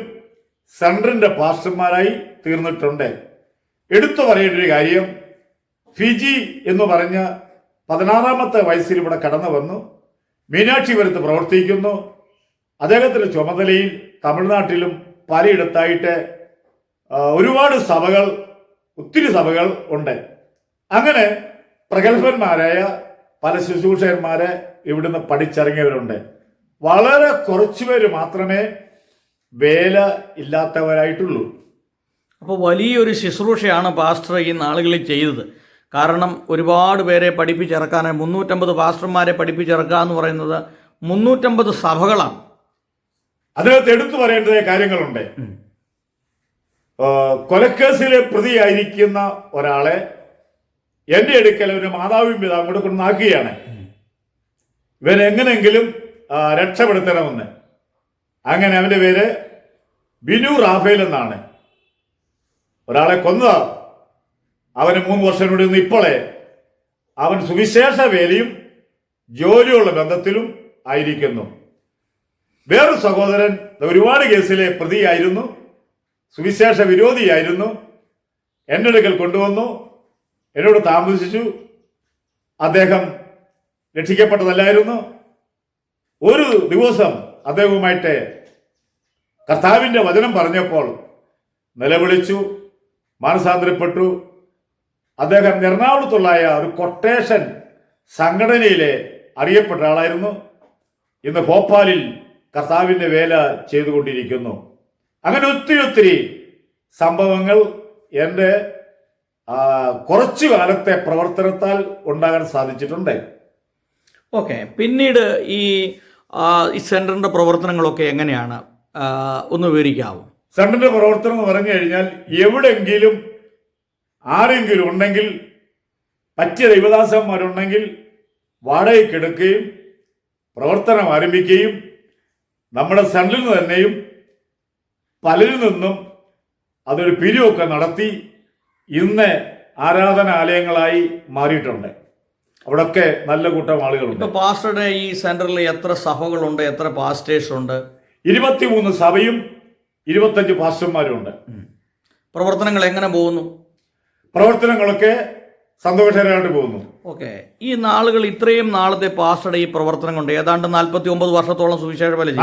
സെൻട്രലിൻ്റെ പാസ്റ്റർമാരായി തീർന്നിട്ടുണ്ട്. എടുത്തു പറയേണ്ട ഒരു കാര്യം, ഫിജി എന്ന് പറഞ്ഞ 16-ാമത്തെ വയസ്സിൽ ഇവിടെ കടന്നു വന്നു. മീനാക്ഷിപുരത്ത് പ്രവർത്തിക്കുന്നു. അദ്ദേഹത്തിൻ്റെ ചുമതലയിൽ തമിഴ്നാട്ടിലും പലയിടത്തായിട്ട് ഒരുപാട് സഭകൾ, ഒത്തിരി സഭകൾ ഉണ്ട്. അങ്ങനെ പ്രഗത്ഭന്മാരായ പല ശുശ്രൂഷകന്മാരെ ഇവിടുന്ന് പഠിച്ചിറങ്ങിയവരുണ്ട്. വളരെ കുറച്ചുപേര് മാത്രമേ വേല ഇല്ലാത്തവരായിട്ടുള്ളൂ. അപ്പോൾ വലിയൊരു ശുശ്രൂഷയാണ് പാസ്റ്റർ ഈ നാളുകളിൽ ചെയ്തത്. കാരണം ഒരുപാട് പേരെ പഠിപ്പിച്ചിറക്കാൻ 350 പാസ്റ്റർമാരെ പഠിപ്പിച്ചിറക്കുക എന്ന് പറയുന്നത് 350 സഭകളാണ്. അതിനകത്ത് എടുത്തു പറയേണ്ട കാര്യങ്ങളുണ്ട്. കൊലക്കേസിലെ പ്രതിയായിരിക്കുന്ന ഒരാളെ എൻ്റെ അടുക്കൽ ഒരു മാതാവും പിതാവും കൂടെ കൊണ്ടാക്കുകയാണ്. ഇവരെങ്ങനെങ്കിലും രക്ഷപ്പെടുത്തണമെന്ന്. അങ്ങനെ അവന്റെ പേര് ബിനു റാഫേൽ എന്നാണ്. ഒരാളെ കൊന്നതാ. അവന് 3 വർഷം കൂടി നിന്ന് ഇപ്പോളെ അവൻ സുവിശേഷ വേലയും ജോലിയുള്ള ബന്ധത്തിലും ആയിരിക്കുന്നു. വേറൊരു സഹോദരൻ ഒരുപാട് കേസിലെ പ്രതിയായിരുന്നു, സുവിശേഷ വിരോധിയായിരുന്നു. എൻ്റെ അടുക്കൽ കൊണ്ടുവന്നു, എന്നോട് താമസിച്ചു. അദ്ദേഹം രക്ഷിക്കപ്പെട്ടതല്ലായിരുന്നു. ഒരു ദിവസം അദ്ദേഹവുമായിട്ട് കർത്താവിൻ്റെ വചനം പറഞ്ഞപ്പോൾ നിലവിളിച്ചു, മാനസാന്തരപ്പെട്ടു. അദ്ദേഹം എറണാകുളത്തുള്ള ഒരു കൊട്ടേഷൻ സംഘടനയിലെ അറിയപ്പെട്ട ആളായിരുന്നു. ഇന്ന് ഭോപ്പാലിൽ കർത്താവിൻ്റെ വേല ചെയ്തുകൊണ്ടിരിക്കുന്നു. അങ്ങനെ ഒത്തിരി സംഭവങ്ങൾ എൻ്റെ കുറച്ചു കാലത്തെ പ്രവർത്തനത്താൽ ഉണ്ടാകാൻ സാധിച്ചിട്ടുണ്ട്. ഓക്കെ, പിന്നീട് ഈ സെന്ററിന്റെ പ്രവർത്തനങ്ങളൊക്കെ എങ്ങനെയാണ് ഒന്ന് വിവരിക്കാവോ? സെന്ററിന്റെ പ്രവർത്തനം എന്ന് പറഞ്ഞു കഴിഞ്ഞാൽ എവിടെയെങ്കിലും ആരെങ്കിലും ഉണ്ടെങ്കിൽ, പറ്റിയ ദൈവദാസന്മാരുണ്ടെങ്കിൽ വാടകയ്ക്ക് എടുക്കുകയും പ്രവർത്തനം ആരംഭിക്കുകയും നമ്മുടെ സെന്ററിൽ നിന്ന് തന്നെയും പലരിൽ നിന്നും അതൊരു പിരിവൊക്കെ നടത്തി ഇന്ന് ആരാധനാലയങ്ങളായി മാറിയിട്ടുണ്ട്. അവിടൊക്കെ നല്ല കൂട്ടം ആളുകളുണ്ട്. ഇപ്പൊ പാസ്റ്ററുടെ ഈ സെന്ററിൽ എത്ര സഭകളുണ്ട്, എത്ര പാസ്റ്റേഴ്സ് ഉണ്ട്? 23 സഭയും 25 പാസ്റ്റർമാരും ഉണ്ട്. പ്രവർത്തനങ്ങൾ എങ്ങനെ പോകുന്നു? പ്രവർത്തനങ്ങളൊക്കെ സന്തോഷകരമായിട്ട് പോകുന്നു. ഓക്കെ, ഈ നാളുകൾ ഇത്രയും നാളത്തെ പാസ്റ്ററുടെ ഈ പ്രവർത്തനം കൊണ്ട് ഏതാണ്ട് 49 വർഷത്തോളം സുവിശേഷ വേല ചെയ്തു.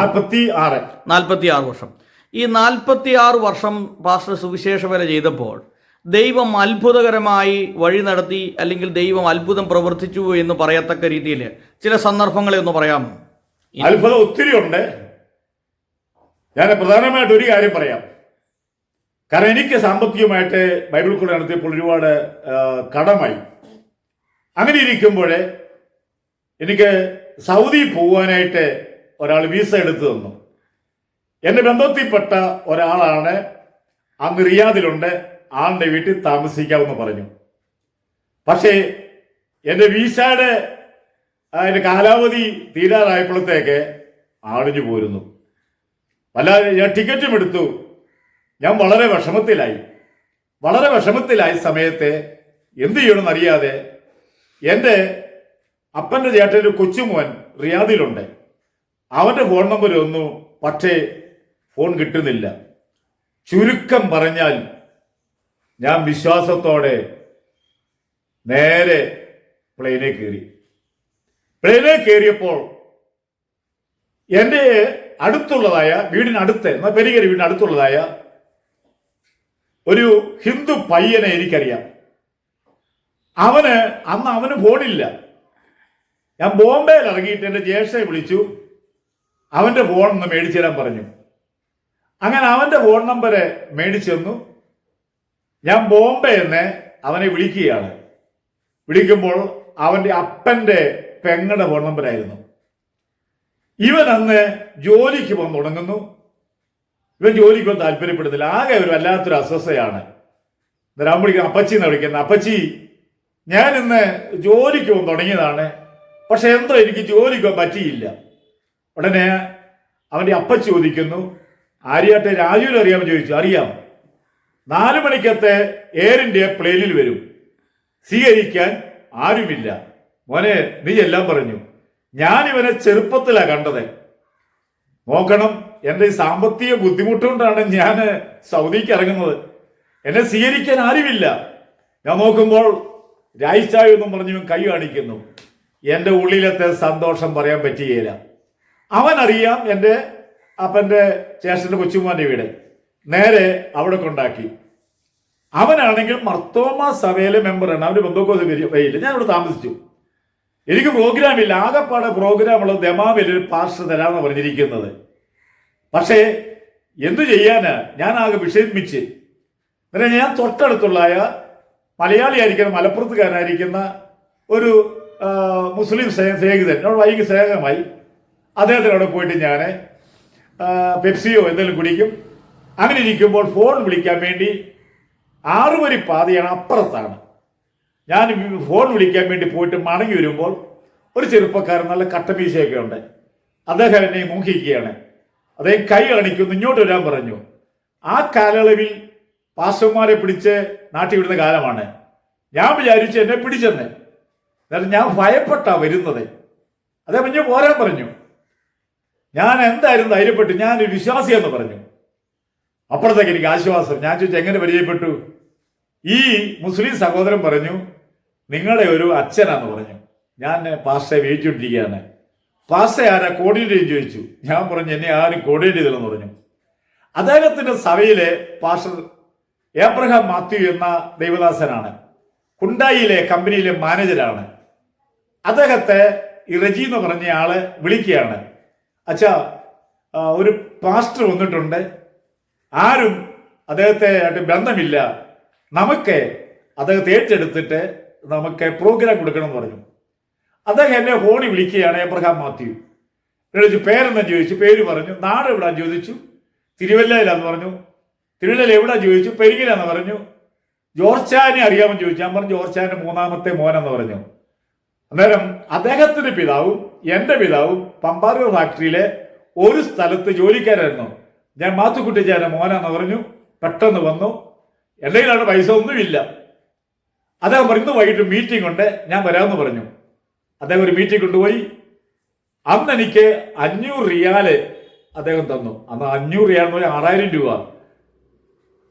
46 വർഷം. ഈ 46 വർഷം പാസ്റ്റർ സുവിശേഷ വേല ചെയ്തപ്പോൾ ദൈവം അത്ഭുതകരമായി വഴി നടത്തി, അല്ലെങ്കിൽ ദൈവം അത്ഭുതം പ്രവർത്തിച്ചു എന്ന് പറയത്തക്ക രീതിയിൽ ചില സന്ദർഭങ്ങളെ ഒന്ന് പറയാമോ? അത്ഭുതം ഒത്തിരി ഉണ്ട്. ഞാൻ പ്രധാനമായിട്ട് ഒരു കാര്യം പറയാം. കാരണം എനിക്ക് സാമ്പത്തികമായിട്ട് ബൈബിൾ സ്കൂൾ നടത്തിയപ്പോൾ ഒരുപാട് കടമായി. അങ്ങനെ ഇരിക്കുമ്പോൾ എനിക്ക് സൗദി പോകാനായിട്ട് ഒരാൾ വിസ എടുത്തു തന്നു. എൻ്റെ ബന്ധത്തിൽപ്പെട്ട ഒരാളാണ്, അന്ന് റിയാദിലുണ്ട്, ആളുടെ വീട്ടിൽ താമസിക്കാമെന്ന് പറഞ്ഞു. പക്ഷേ എൻ്റെ വിസയുടെ അതിൻ്റെ കാലാവധി തീരാറായപ്പോഴത്തേക്ക് ആളിഞ്ഞു പോരുന്നു. ഞാൻ ടിക്കറ്റും എടുത്തു. ഞാൻ വളരെ വിഷമത്തിലായ സമയത്ത് എന്ത് ചെയ്യണമെന്നറിയാതെ എൻ്റെ അപ്പൻ്റെ ചേട്ടൻ്റെ കൊച്ചുമോൻ റിയാദിലുണ്ട്. അവൻ്റെ ഫോൺ നമ്പർ ഒന്നു, പക്ഷേ ഫോൺ കിട്ടുന്നില്ല. ചുരുക്കം പറഞ്ഞാൽ ഞാൻ വിശ്വാസത്തോടെ നേരെ പ്ലെയിനിൽ കയറിയപ്പോൾ എൻ്റെ അടുത്തുള്ളതായ വീടിനടുത്തുള്ളതായ ഒരു ഹിന്ദു പയ്യനെ എനിക്കറിയാം. അവന് ഫോണില്ല. ഞാൻ ബോംബെയിൽ ഇറങ്ങിയിട്ട് എൻ്റെ ജ്യേഷ്ഠയെ വിളിച്ചു. അവൻ്റെ ഫോൺ ഒന്ന് മേടിച്ചു തരാൻ പറഞ്ഞു. അങ്ങനെ അവൻ്റെ ഫോൺ നമ്പർ മേടിച്ചു തന്നു. ഞാൻ ബോംബെയിൽ നിന്ന് അവനെ വിളിക്കുകയാണ്. വിളിക്കുമ്പോൾ അവൻ്റെ അപ്പൻ്റെ പെങ്ങളുടെ ഫോൺ നമ്പറായിരുന്നു. ഇവൻ അന്ന് ജോലിക്ക് പോകാൻ തുടങ്ങുന്നു. ഇവൻ ജോലിക്ക് പോകാൻ താല്പര്യപ്പെടുന്നില്ല. ആകെ ഒരു വല്ലാത്തൊരു അസ്വസ്ഥയാണ്. അന്നേരം വിളിക്കുന്ന അപ്പച്ചി എന്ന് വിളിക്കുന്നത്. അപ്പച്ചി, ഞാൻ ഇന്ന് ജോലിക്ക് പോകാൻ തുടങ്ങിയതാണ്, പക്ഷെ എന്തോ എനിക്ക് ജോലിക്ക് പോകാൻ പറ്റിയില്ല. ഉടനെ അവൻ്റെ അപ്പച്ചി ചോദിക്കുന്നു, ആര്യാട്ടെ രാജുവിൽ അറിയാമെന്ന് ചോദിച്ചു. അറിയാം, 4 മണിക്കത്തെ എയർ ഇന്ത്യ പ്ലെയിനിൽ വരും, സ്വീകരിക്കാൻ ആരുമില്ല. മോനെ, നീ എല്ലാം പറഞ്ഞു. ഞാൻ ഇവനെ ചെറുപ്പത്തിലാണ് കണ്ടത്. നോക്കണം, എൻ്റെ ഈ സാമ്പത്തിക ബുദ്ധിമുട്ടുകൊണ്ടാണ് ഞാൻ സൗദിക്ക് ഇറങ്ങുന്നത്. എന്നെ സ്വീകരിക്കാൻ ആരുമില്ല. ഞാൻ നോക്കുമ്പോൾ രായിച്ചായ എന്നും പറഞ്ഞു കൈ കാണിക്കുന്നു. എൻ്റെ ഉള്ളിലത്തെ സന്തോഷം പറയാൻ പറ്റുകയില്ല. അവനറിയാം എൻ്റെ അപ്പൻ്റെ ചേട്ടൻ്റെ കൊച്ചുമോൻ്റെ വീട്. നേരെ അവിടെ കൊണ്ടാക്കി. അവനാണെങ്കിൽ മർത്തോമ സഭയിലെ മെമ്പറാണ്. അവൻ്റെ ബന്ധുക്കോസ് വരില്ല. ഞാൻ അവിടെ താമസിച്ചു. എനിക്ക് പ്രോഗ്രാമില്ല. ആകെപ്പാടെ പ്രോഗ്രാമുള്ളത് ദമാമിൽ ഒരു പാസ്റ്റർ തരാമെന്ന് പറഞ്ഞിരിക്കുന്നത്. പക്ഷേ എന്തു ചെയ്യാന്, ഞാൻ ആകെ വിഷമിച്ച്. ഞാൻ തൊട്ടടുത്തുള്ള മലയാളിയായിരിക്കുന്ന മലപ്പുറത്തുകാരനായിരിക്കുന്ന ഒരു മുസ്ലിം സ്നേഹിതൻ എന്നോട് വൈകി സ്നേഹമായി. അദ്ദേഹത്തിനോട് പോയിട്ട് ഞാൻ പെപ്സിയോ എന്തെങ്കിലും കുടിക്കും. അങ്ങനെ ഇരിക്കുമ്പോൾ ഫോൺ വിളിക്കാൻ വേണ്ടി 6 വരി പാതയാണ്, അപ്പുറത്താണ്. ഞാൻ ഫോൺ വിളിക്കാൻ വേണ്ടി പോയിട്ട് മടങ്ങി വരുമ്പോൾ ഒരു ചെറുപ്പക്കാരൻ നല്ല കട്ടമീശയൊക്കെ ഉണ്ട്. അദ്ദേഹം എന്നെ നോക്കിയിരിക്കുകയാണ്. അദ്ദേഹം കൈ കാണിക്കുന്നു, ഇങ്ങോട്ട് വരാൻ പറഞ്ഞു. ആ കാലയളവിൽ പാസ്റ്റർമാരെ പിടിച്ച് നാട്ടിൽ വിടുന്ന കാലമാണ്. ഞാൻ വിചാരിച്ചു എന്നെ പിടിച്ചെന്ന്. എന്നാലും ഞാൻ ഭയപ്പെട്ടാ വരുന്നത്. അദ്ദേഹം ഇഞ്ഞ് പോരാൻ പറഞ്ഞു. ഞാൻ എന്തായാലും ധൈര്യപ്പെട്ടു, ഞാനൊരു വിശ്വാസിയെന്ന് പറഞ്ഞു. അപ്പോഴത്തേക്ക് എനിക്ക് ആശ്വാസം. ഞാൻ ചോദിച്ചു എങ്ങനെ പരിചയപ്പെട്ടു? ഈ മുസ്ലിം സഹോദരൻ പറഞ്ഞു നിങ്ങളുടെ ഒരു അച്ഛനാന്ന് പറഞ്ഞു. ഞാൻ പാസ്റ്ററെ വേവിച്ചുകൊണ്ടിരിക്കുകയാണ്. പാസ്റ്റർ ആരാ കോർഡിനേറ്റ് ചെയ്യും ചോദിച്ചു. ഞാൻ പറഞ്ഞു എന്നെ ആരും കോർഡിനേറ്റ് ചെയ്തില്ലെന്ന് പറഞ്ഞു. അദ്ദേഹത്തിന്റെ സഭയിലെ പാസ്റ്റർ ഏബ്രഹാം മാത്യു എന്ന ദൈവദാസനാണ്. കുണ്ടായിലെ കമ്പനിയിലെ മാനേജരാണ്. അദ്ദേഹത്തെ ഈ റജി എന്ന് പറഞ്ഞ ആള് വിളിക്കുകയാണ്. അച്ഛാ, ഒരു പാസ്റ്റർ വന്നിട്ടുണ്ട്, ആരും അദ്ദേഹത്തെ ആയിട്ട് ബന്ധമില്ല, നമുക്ക് അദ്ദേഹത്തെ ഏറ്റെടുത്തിട്ട് നമുക്ക് പ്രോഗ്രാം കൊടുക്കണം എന്ന് പറഞ്ഞു. അദ്ദേഹം എന്നെ ഫോണിൽ വിളിക്കുകയാണ്. ഏബ്രഹാം മാത്യു ചോദിച്ചു പേരെന്ന് ചോദിച്ചു. പേര് പറഞ്ഞു. നാട് എവിടാന്ന് ചോദിച്ചു. തിരുവല്ലയിലാന്ന് പറഞ്ഞു. തിരുവല്ലയിൽ എവിടാ ചോദിച്ചു. പെരിങ്ങിലാന്ന് പറഞ്ഞു. ജോർച്ചാനെ അറിയാമെന്ന് ചോദിച്ചു. ഞാൻ പറഞ്ഞു ജോർച്ചാന്റെ 3ാമത്തെ മോനെന്ന് പറഞ്ഞു. അന്നേരം അദ്ദേഹത്തിന്റെ പിതാവും എൻ്റെ പിതാവും പമ്പാറൂർ ഫാക്ടറിയിലെ ഒരു സ്ഥലത്ത് ജോലിക്കാരായിരുന്നു. ഞാൻ മാത്തുക്കുട്ടിച്ചാന്റെ മോനാന്ന് പറഞ്ഞു. പെട്ടെന്ന് വന്നു. എൻ്റെ കയ്യിലാണ് പൈസ ഒന്നുമില്ല. അദ്ദേഹം പറഞ്ഞു ഇന്ന് വൈകിട്ട് മീറ്റിംഗ് ഉണ്ട്, ഞാൻ വരാമെന്ന് പറഞ്ഞു. അദ്ദേഹം ഒരു മീറ്റിംഗ് കൊണ്ടുപോയി. അന്ന് എനിക്ക് 500 റിയാല് അദ്ദേഹം തന്നു. അന്ന് 500 റിയാൽ എന്ന് പറഞ്ഞാൽ 6000 രൂപ.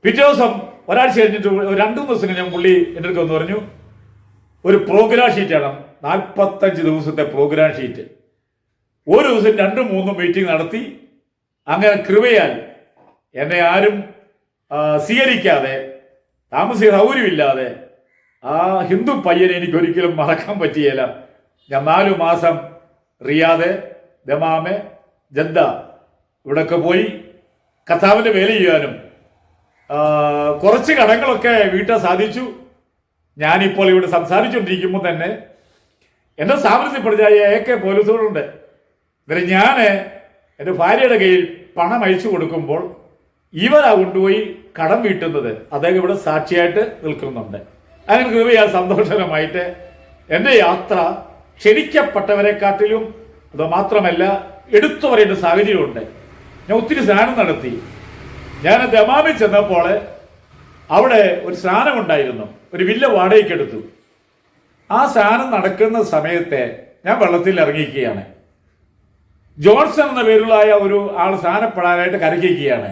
പിറ്റേ ദിവസം ഒരാഴ്ച കഴിഞ്ഞിട്ട് 2 ദിവസം കഴിഞ്ഞാൽ പുള്ളി എൻ്റെ അടുത്ത് വന്ന് പറഞ്ഞു ഒരു പ്രോഗ്രാം ഷീറ്റാണ്, 45 ദിവസത്തെ പ്രോഗ്രാം ഷീറ്റ്. ഒരു ദിവസം 2-3 മീറ്റിംഗ് നടത്തി. അങ്ങനെ കൃപയാൽ എന്നെ ആരും സ്വീകരിക്കാതെ, താമസിക സൗകര്യമില്ലാതെ ആ ഹിന്ദു പയ്യനെ എനിക്ക് ഒരിക്കലും മറക്കാൻ പറ്റിയില്ല. ഞാൻ 4 മാസം റിയാദ്, ദമാമ്, ജദ്ദ ഇവിടെയൊക്കെ പോയി കർത്താവിൻ്റെ വേല ചെയ്യാനും കുറച്ച് കടങ്ങളൊക്കെ വീട്ടാൻ സാധിച്ചു. ഞാനിപ്പോൾ ഇവിടെ സംസാരിച്ചുകൊണ്ടിരിക്കുമ്പോൾ തന്നെ എൻ്റെ സ്ഥാപനത്തിൽ പഠിച്ച AK പോലീസുകളുണ്ട്. എന്നിട്ട് ഞാൻ എൻ്റെ ഭാര്യയുടെ കയ്യിൽ പണം അയച്ചു കൊടുക്കുമ്പോൾ ഇവരാ കൊണ്ടുപോയി കടം വീട്ടുന്നത്. അദ്ദേഹം ഇവിടെ സാക്ഷിയായിട്ട് നിൽക്കുന്നുണ്ട്. അങ്ങനെ കൃപയാൽ സന്തോഷകരമായിട്ട് എൻ്റെ യാത്ര ക്ഷണിക്കപ്പെട്ടവരെക്കാട്ടിലും അത് മാത്രമല്ല എടുത്തു പറയേണ്ട സാഹചര്യമുണ്ട്. ഞാൻ ഒത്തിരി സ്നാനം നടത്തി. ഞാൻ ദമാമിൽ ചെന്നപ്പോൾ അവിടെ ഒരു സ്നാനമുണ്ടായിരുന്നു. ഒരു വില്ല വാടകയ്ക്ക് എടുത്തു. ആ സ്നാനം നടക്കുന്ന സമയത്ത് ഞാൻ വെള്ളത്തിൽ ഇറങ്ങിയിരിക്കുകയാണ്. ജോൺസൺ എന്ന പേരുള്ള ഒരു ആൾ സ്നാനപ്പെടാനായിട്ട് കരയ്ക്കുകയാണ്.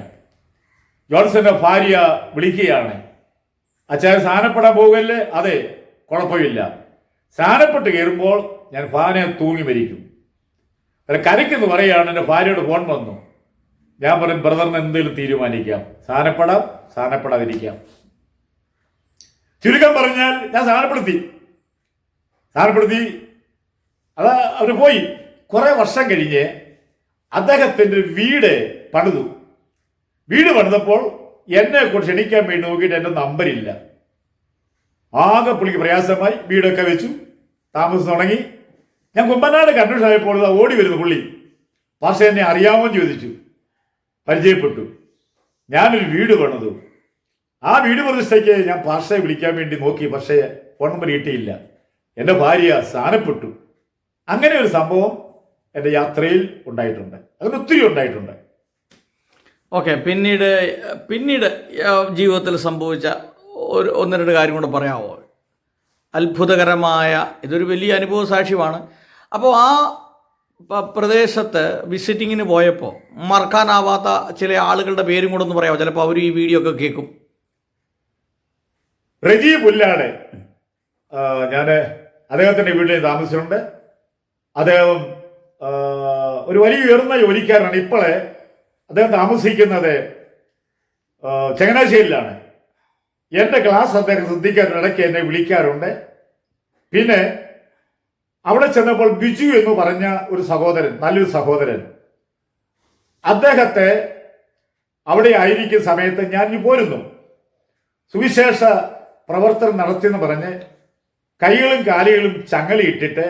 ജോൺസന്റെ ഭാര്യ വിളിക്കുകയാണ്, അച്ഛാ സ്നാനപ്പെടാൻ പോകല്ലേ? അതെ, കുഴപ്പമില്ല. സ്നാനപ്പെട്ട് കയറുമ്പോൾ ഞാൻ ഭാര്യ തൂങ്ങി മരിക്കും. കരയ്ക്കെന്ന് പറയുകയാണ്. എൻ്റെ ഭാര്യയോട് ഫോൺ വന്നു. ഞാൻ പറയും ബ്രദറിന് എന്തെങ്കിലും തീരുമാനിക്കാം, സ്നാനപ്പെടാം, സ്നാനപ്പെടാതിരിക്കാം. ചുരുക്കം പറഞ്ഞാൽ ഞാൻ സ്നാനപ്പെടുത്തി. അത് അവർ പോയി. കുറെ വർഷം കഴിഞ്ഞ് അദ്ദേഹത്തിൻ്റെ വീട് പണിതു. വീട് പണിതപ്പോൾ എന്നെ ക്ഷണിക്കാൻ വേണ്ടി നോക്കിയിട്ട് എൻ്റെ നമ്പരില്ല. ആകെ പുള്ളിക്ക് പ്രയാസമായി. വീടൊക്കെ വെച്ചു, താമസം തുടങ്ങി. ഞാൻ കുമ്പനാട് കൺവെൻഷൻ ആയപ്പോൾ ഓടി വരുന്നു പുള്ളി. പക്ഷെ എന്നെ അറിയാമോന്ന് ചോദിച്ചു. പരിചയപ്പെട്ടു. ഞാനൊരു വീട് പണിതു. ആ വീട് പ്രതിഷ്ഠയ്ക്ക് ഞാൻ പാസ്റ്ററെ വിളിക്കാൻ വേണ്ടി നോക്കി, പക്ഷേ ഫോൺ നമ്പർ കിട്ടിയില്ല. എൻ്റെ ഭാര്യ സ്ഥാനപ്പെട്ടു. അങ്ങനെ ഒരു സംഭവം എൻ്റെ യാത്രയിൽ ഉണ്ടായിട്ടുണ്ട്. അങ്ങനെ ഒത്തിരി ഉണ്ടായിട്ടുണ്ട്. ഓക്കെ, പിന്നീട് ജീവിതത്തിൽ സംഭവിച്ച ഒന്ന് രണ്ട് കാര്യം കൂടെ പറയാമോ? അത്ഭുതകരമായ ഇതൊരു വലിയ അനുഭവ സാക്ഷ്യമാണ്. അപ്പോൾ ആ പ്രദേശത്ത് വിസിറ്റിങ്ങിന് പോയപ്പോൾ മറക്കാനാവാത്ത ചില ആളുകളുടെ പേരും കൂടെ ഒന്ന് പറയാമോ? ചിലപ്പോൾ അവർ ഈ വീഡിയോ ഒക്കെ കേൾക്കും. റജി പുല്ലാണ്. ഞാൻ അദ്ദേഹത്തിൻ്റെ വീട്ടിൽ താമസിച്ചിട്ടുണ്ട്. അദ്ദേഹം ഒരു വലിയ ഉയർന്ന ജോലിക്കാരനാണ്. ഇപ്പോഴേ അദ്ദേഹം താമസിക്കുന്നത് ചങ്ങനാശ്ശേരിയിലാണ്. എൻ്റെ ക്ലാസ് അദ്ദേഹം ശ്രദ്ധിക്കാറുണ്ട്, ഇടയ്ക്ക് എന്നെ വിളിക്കാറുണ്ട്. പിന്നെ അവിടെ ചെന്നപ്പോൾ ബിജു എന്ന് പറഞ്ഞ ഒരു സഹോദരൻ, നല്ലൊരു സഹോദരൻ, അദ്ദേഹത്തെ അവിടെ ആയിരിക്കുന്ന സമയത്ത് ഞാൻ പോരുന്നു. സുവിശേഷ പ്രവർത്തനം നടത്തിയെന്ന് പറഞ്ഞ് കൈകളും കാലുകളും ചങ്ങലയിട്ടിട്ട്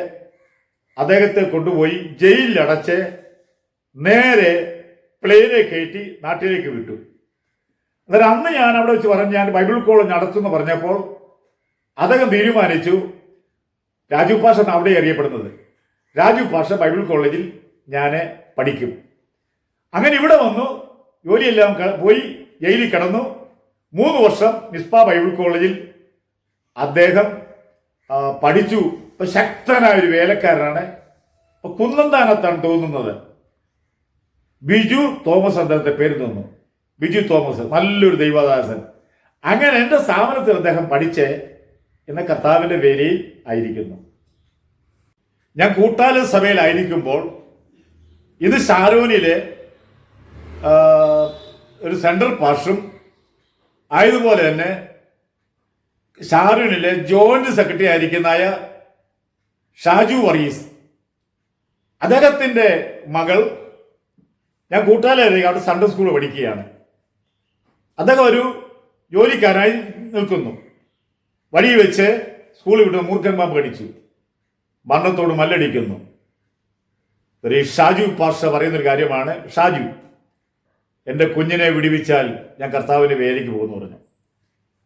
അദ്ദേഹത്തെ കൊണ്ടുപോയി ജയിലിലടച്ച് നേരെ പ്ലെയിനെ കയറ്റി നാട്ടിലേക്ക് വിട്ടു. അന്നേരം അന്ന് ഞാൻ അവിടെ വെച്ച് പറഞ്ഞു, ഞാൻ ബൈബിൾ കോളേജ് നടത്തുമെന്ന് പറഞ്ഞപ്പോൾ അദ്ദേഹം തീരുമാനിച്ചു, രാജു പാഷ എന്ന് അവിടെ അറിയപ്പെടുന്നത്, രാജു പാഷ ബൈബിൾ കോളേജിൽ ഞാൻ പഠിക്കും. അങ്ങനെ ഇവിടെ വന്നു, ജോലിയെല്ലാം പോയി ജയിലിൽ കിടന്നു. 3 വർഷം മിസ്ബ ബൈബിൾ കോളേജിൽ അദ്ദേഹം പഠിച്ചു. ഇപ്പൊ ശക്തനായ ഒരു വേലക്കാരനാണ്. ഇപ്പൊ കുന്നന്താനത്താണ് തോന്നുന്നത്, ബിജു തോമസ് അദ്ദേഹത്തെ പേര് തോന്നുന്നു, ബിജു തോമസ്, നല്ലൊരു ദൈവദാസൻ. അങ്ങനെ എൻ്റെ സ്ഥാപനത്തിൽ അദ്ദേഹം പഠിച്ച് ഇന്ന് കർത്താവിൻ്റെ വേലയിൽ ആയിരിക്കുന്നു. ഞാൻ കൂട്ടാല സഭയിലായിരിക്കുമ്പോൾ ഇത് ഷാരോനിലെ ഒരു സെൻട്രൽ പാസ്റ്ററും ആയതുപോലെ തന്നെ ഷാരോനിലെ ജോയിന്റ് സെക്രട്ടറി ആയിരിക്കുന്നതായ ഷാജു വർഗീസ്, അദ്ദേഹത്തിൻ്റെ മകൾ, ഞാൻ കൂട്ടാലായിരിക്കും അവിടെ സൺഡേ സ്കൂൾ പഠിക്കുകയാണ്. അദ്ദേഹം ഒരു ജോലിക്കാരനായി നിൽക്കുന്നു. വഴി വെച്ച് സ്കൂളിൽ വിട്ട് മൂർഖൻ പാമ്പ് കടിച്ചു, മരണത്തോട് മല്ലടിക്കുന്നു. ഒരു ഷാജു പാഷ പറയുന്നൊരു കാര്യമാണ്, ഷാജു എൻ്റെ കുഞ്ഞിനെ വിടുവിച്ചാൽ ഞാൻ കർത്താവിൻ്റെ വേലയ്ക്ക് പോകുന്നു പറഞ്ഞു.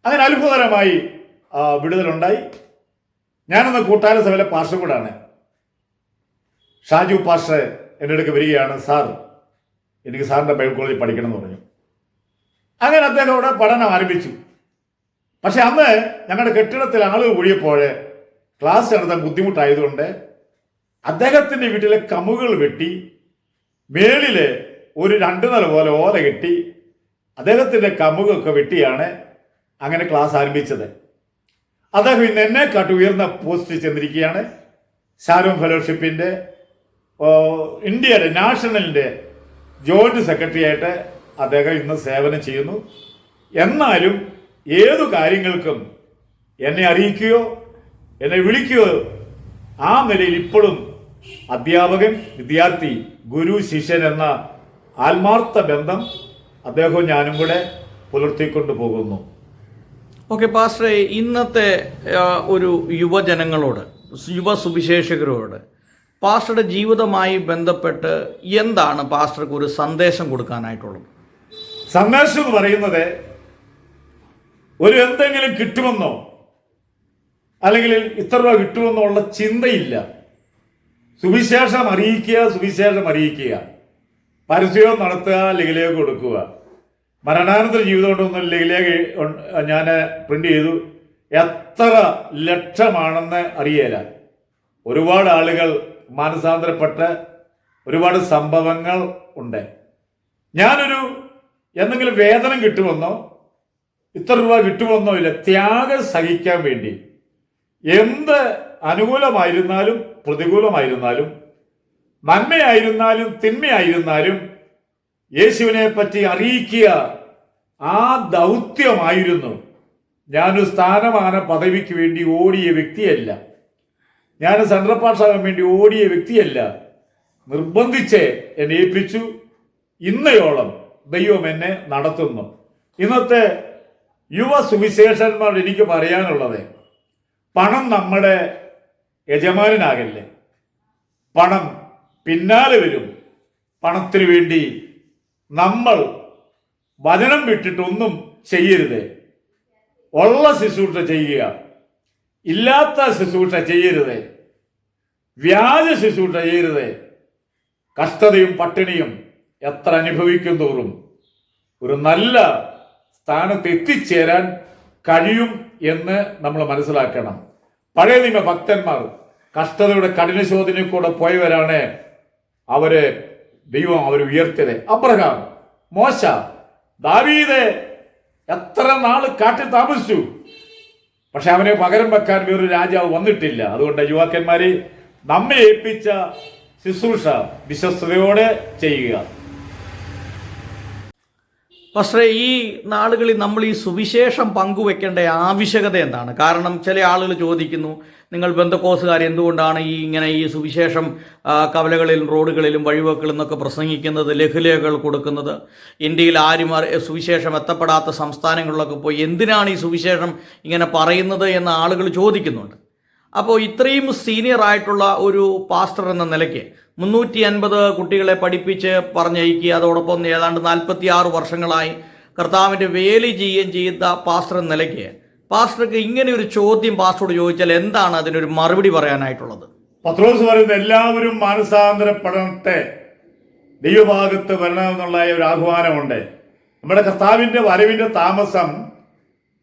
അങ്ങനെ അത്ഭുതകരമായി വിടുതലുണ്ടായി. ഞാനന്ന് കൂട്ടാല സഭയിലെ പാസ്റ്റർ കൂടാണ്. ഷാജു പാസ്റ്റർ എൻ്റെ അടുക്ക് വരികയാണ്, സാർ എനിക്ക് സാറിൻ്റെ ബൈബിൾ കോളേജിൽ പഠിക്കണം എന്ന് പറഞ്ഞു. അങ്ങനെ അദ്ദേഹം അവിടെ പഠനം ആരംഭിച്ചു. പക്ഷെ അന്ന് ഞങ്ങളുടെ കെട്ടിടത്തിൽ ആളുകൾ കൂടിയപ്പോൾ ക്ലാസ് നടത്താൻ ബുദ്ധിമുട്ടായതുകൊണ്ട് അദ്ദേഹത്തിൻ്റെ വീട്ടിലെ കമുകൾ വെട്ടി മേളില് ഒരു 2 നില പോലെ ഓല കെട്ടി അദ്ദേഹത്തിൻ്റെ കമുകൊക്കെ വെട്ടിയാണ് അങ്ങനെ ക്ലാസ് ആരംഭിച്ചത്. അദ്ദേഹം ഇന്ന് എന്നെക്കാട്ട് ഉയർന്ന പോസ്റ്റിൽ ചെന്നിരിക്കുകയാണ്. ഷാരോൺ ഫെലോഷിപ്പിൻ്റെ ഇന്ത്യയുടെ നാഷണലിൻ്റെ ജോയിന്റ് സെക്രട്ടറി ആയിട്ട് അദ്ദേഹം ഇന്ന് സേവനം ചെയ്യുന്നു. എന്നാലും ഏതു കാര്യങ്ങൾക്കും എന്നെ അറിയിക്കുകയോ എന്നെ വിളിക്കുകയോ ആ നിലയിൽ ഇപ്പോഴും അധ്യാപകൻ വിദ്യാർത്ഥി ഗുരു ശിഷ്യൻ എന്ന ആത്മാർത്ഥ ബന്ധം അദ്ദേഹവും ഞാനും കൂടെ പുലർത്തിക്കൊണ്ട് പോകുന്നു. ഓക്കെ പാസ്റ്ററെ, ഇന്നത്തെ ഒരു യുവജനങ്ങളോട്, യുവ സുവിശേഷകരോട് പാസ്റ്ററുടെ ജീവിതവുമായി ബന്ധപ്പെട്ട് എന്താണ് പാസ്റ്റർക്ക് ഒരു സന്ദേശം കൊടുക്കാനായിട്ടുള്ളത്? സന്ദേശം എന്ന് പറയുന്നത് ഒരു എന്തെങ്കിലും കിട്ടുമെന്നോ അല്ലെങ്കിൽ ഇത്ര രൂപ കിട്ടുമെന്നോ ഉള്ള ചിന്തയില്ല. സുവിശേഷം അറിയിക്കുക, സുവിശേഷം അറിയിക്കുക, പരസ്യവും നടത്തുക, ലിഖിലേക്ക് കൊടുക്കുക. മരണാനന്തര ജീവിതം കൊണ്ടൊന്നും ലിഖിലേക്ക് ഞാൻ പ്രിന്റ് ചെയ്തു, എത്ര ലക്ഷമാണെന്ന് അറിയേല. ഒരുപാട് ആളുകൾ മാനസാന്തരപ്പെട്ട് ഒരുപാട് സംഭവങ്ങൾ ഉണ്ട്. ഞാനൊരു എന്തെങ്കിലും വേതനം കിട്ടുമെന്നോ ഇത്ര രൂപ കിട്ടുമെന്നോ ഇല്ല. ത്യാഗം സഹിക്കാൻ വേണ്ടി എന്ത് അനുകൂലമായിരുന്നാലും പ്രതികൂലമായിരുന്നാലും നന്മയായിരുന്നാലും തിന്മയായിരുന്നാലും യേശുവിനെ പറ്റി അറിയിക്കുക, ആ ദൗത്യമായിരുന്നു. ഞാനൊരു സ്ഥാനമാന പദവിക്ക് വേണ്ടി ഓടിയ വ്യക്തിയല്ല, ഞാൻ സെൻട്രൽ പാസ്സാകാൻ വേണ്ടി ഓടിയ വ്യക്തിയല്ല. നിർബന്ധിച്ച് എന്നെ ഏൽപ്പിച്ചു. ഇന്നയോളം ദൈവം എന്നെ നടത്തുന്നു. ഇന്നത്തെ യുവ സുവിശേഷന്മാർ എനിക്ക് പറയാനുള്ളത്, പണം നമ്മുടെ യജമാനനാകല്ലേ. പണം പിന്നാലെ വരും. പണത്തിന് വേണ്ടി നമ്മൾ വചനം വിട്ടിട്ടൊന്നും ചെയ്യരുത്. ഉള്ള ശുശ്രൂഷ ചെയ്യുക, ഇല്ലാത്ത ശുശ്രൂഷ ചെയ്യരുത്, വ്യാജ ശുശ്രൂഷ ചെയ്യരുത്. കഷ്ടതയും പട്ടിണിയും എത്ര അനുഭവിക്കും തോറും ഒരു നല്ല സ്ഥാനത്ത് എത്തിച്ചേരാൻ കഴിയും എന്ന് നമ്മൾ മനസ്സിലാക്കണം. പഴയ നിയമ ഭക്തന്മാർ കഷ്ടതയുടെ കഠിനശോധനയിൽ കൂടെ പോയവരാണ്. ദൈവം അവരെ ഉയർത്തിയത്. അബ്രഹാം, മോശ, ദാവീദ് എത്ര നാള് കാട്ടിൽ താമസിച്ചു. പക്ഷെ അവനെ പകരം വെക്കാൻ വേറൊരു രാജാവ് വന്നിട്ടില്ല. അതുകൊണ്ട് യുവാക്കന്മാരെ, നമ്മെ ഏൽപ്പിച്ച ശുശ്രൂഷ വിശ്വസ്തയോടെ ചെയ്യുക. പക്ഷേ ഈ നാളുകളിൽ നമ്മൾ ഈ സുവിശേഷം പങ്കുവെക്കേണ്ട ആവശ്യകത എന്താണ്? കാരണം ചില ആളുകൾ ചോദിക്കുന്നു, നിങ്ങൾ ബന്ധക്കോസുകാർ എന്തുകൊണ്ടാണ് ഇങ്ങനെ ഈ സുവിശേഷം കവലകളിലും റോഡുകളിലും വഴിവെക്കളിൽ നിന്നൊക്കെ പ്രസംഗിക്കുന്നത്, ലഘുലേഖകൾ കൊടുക്കുന്നത്, ഇന്ത്യയിൽ ആരും സുവിശേഷം എത്തപ്പെടാത്ത സംസ്ഥാനങ്ങളിലൊക്കെ പോയി എന്തിനാണ് ഈ സുവിശേഷം ഇങ്ങനെ പറയുന്നത് എന്ന് ആളുകൾ ചോദിക്കുന്നുണ്ട്. അപ്പോൾ ഇത്രയും സീനിയർ ആയിട്ടുള്ള ഒരു പാസ്റ്റർ എന്ന നിലയ്ക്ക് 350 കുട്ടികളെ പഠിപ്പിച്ച് പറഞ്ഞയക്കുക, അതോടൊപ്പം ഏതാണ്ട് 46 വർഷങ്ങളായി കർത്താവിൻ്റെ വേലി ചെയ്യുകയും ചെയ്ത പാസ്റ്റർ എന്ന നിലയ്ക്ക് പാസ്റ്റർക്ക് ഇങ്ങനെ ഒരു ചോദ്യം പാസ്റ്ററോട് ചോദിച്ചാൽ എന്താണ് അതിനൊരു മറുപടി പറയാനായിട്ടുള്ളത്? പത്രോസ് പറയുന്ന എല്ലാവരും മാനസാന്തരപ്പെടട്ടെ, ദൈവഭാഗത്ത് വരണമെന്നുള്ള ഒരു ആഹ്വാനമുണ്ട്. നമ്മുടെ കർത്താവിൻ്റെ വരവിൻ്റെ താമസം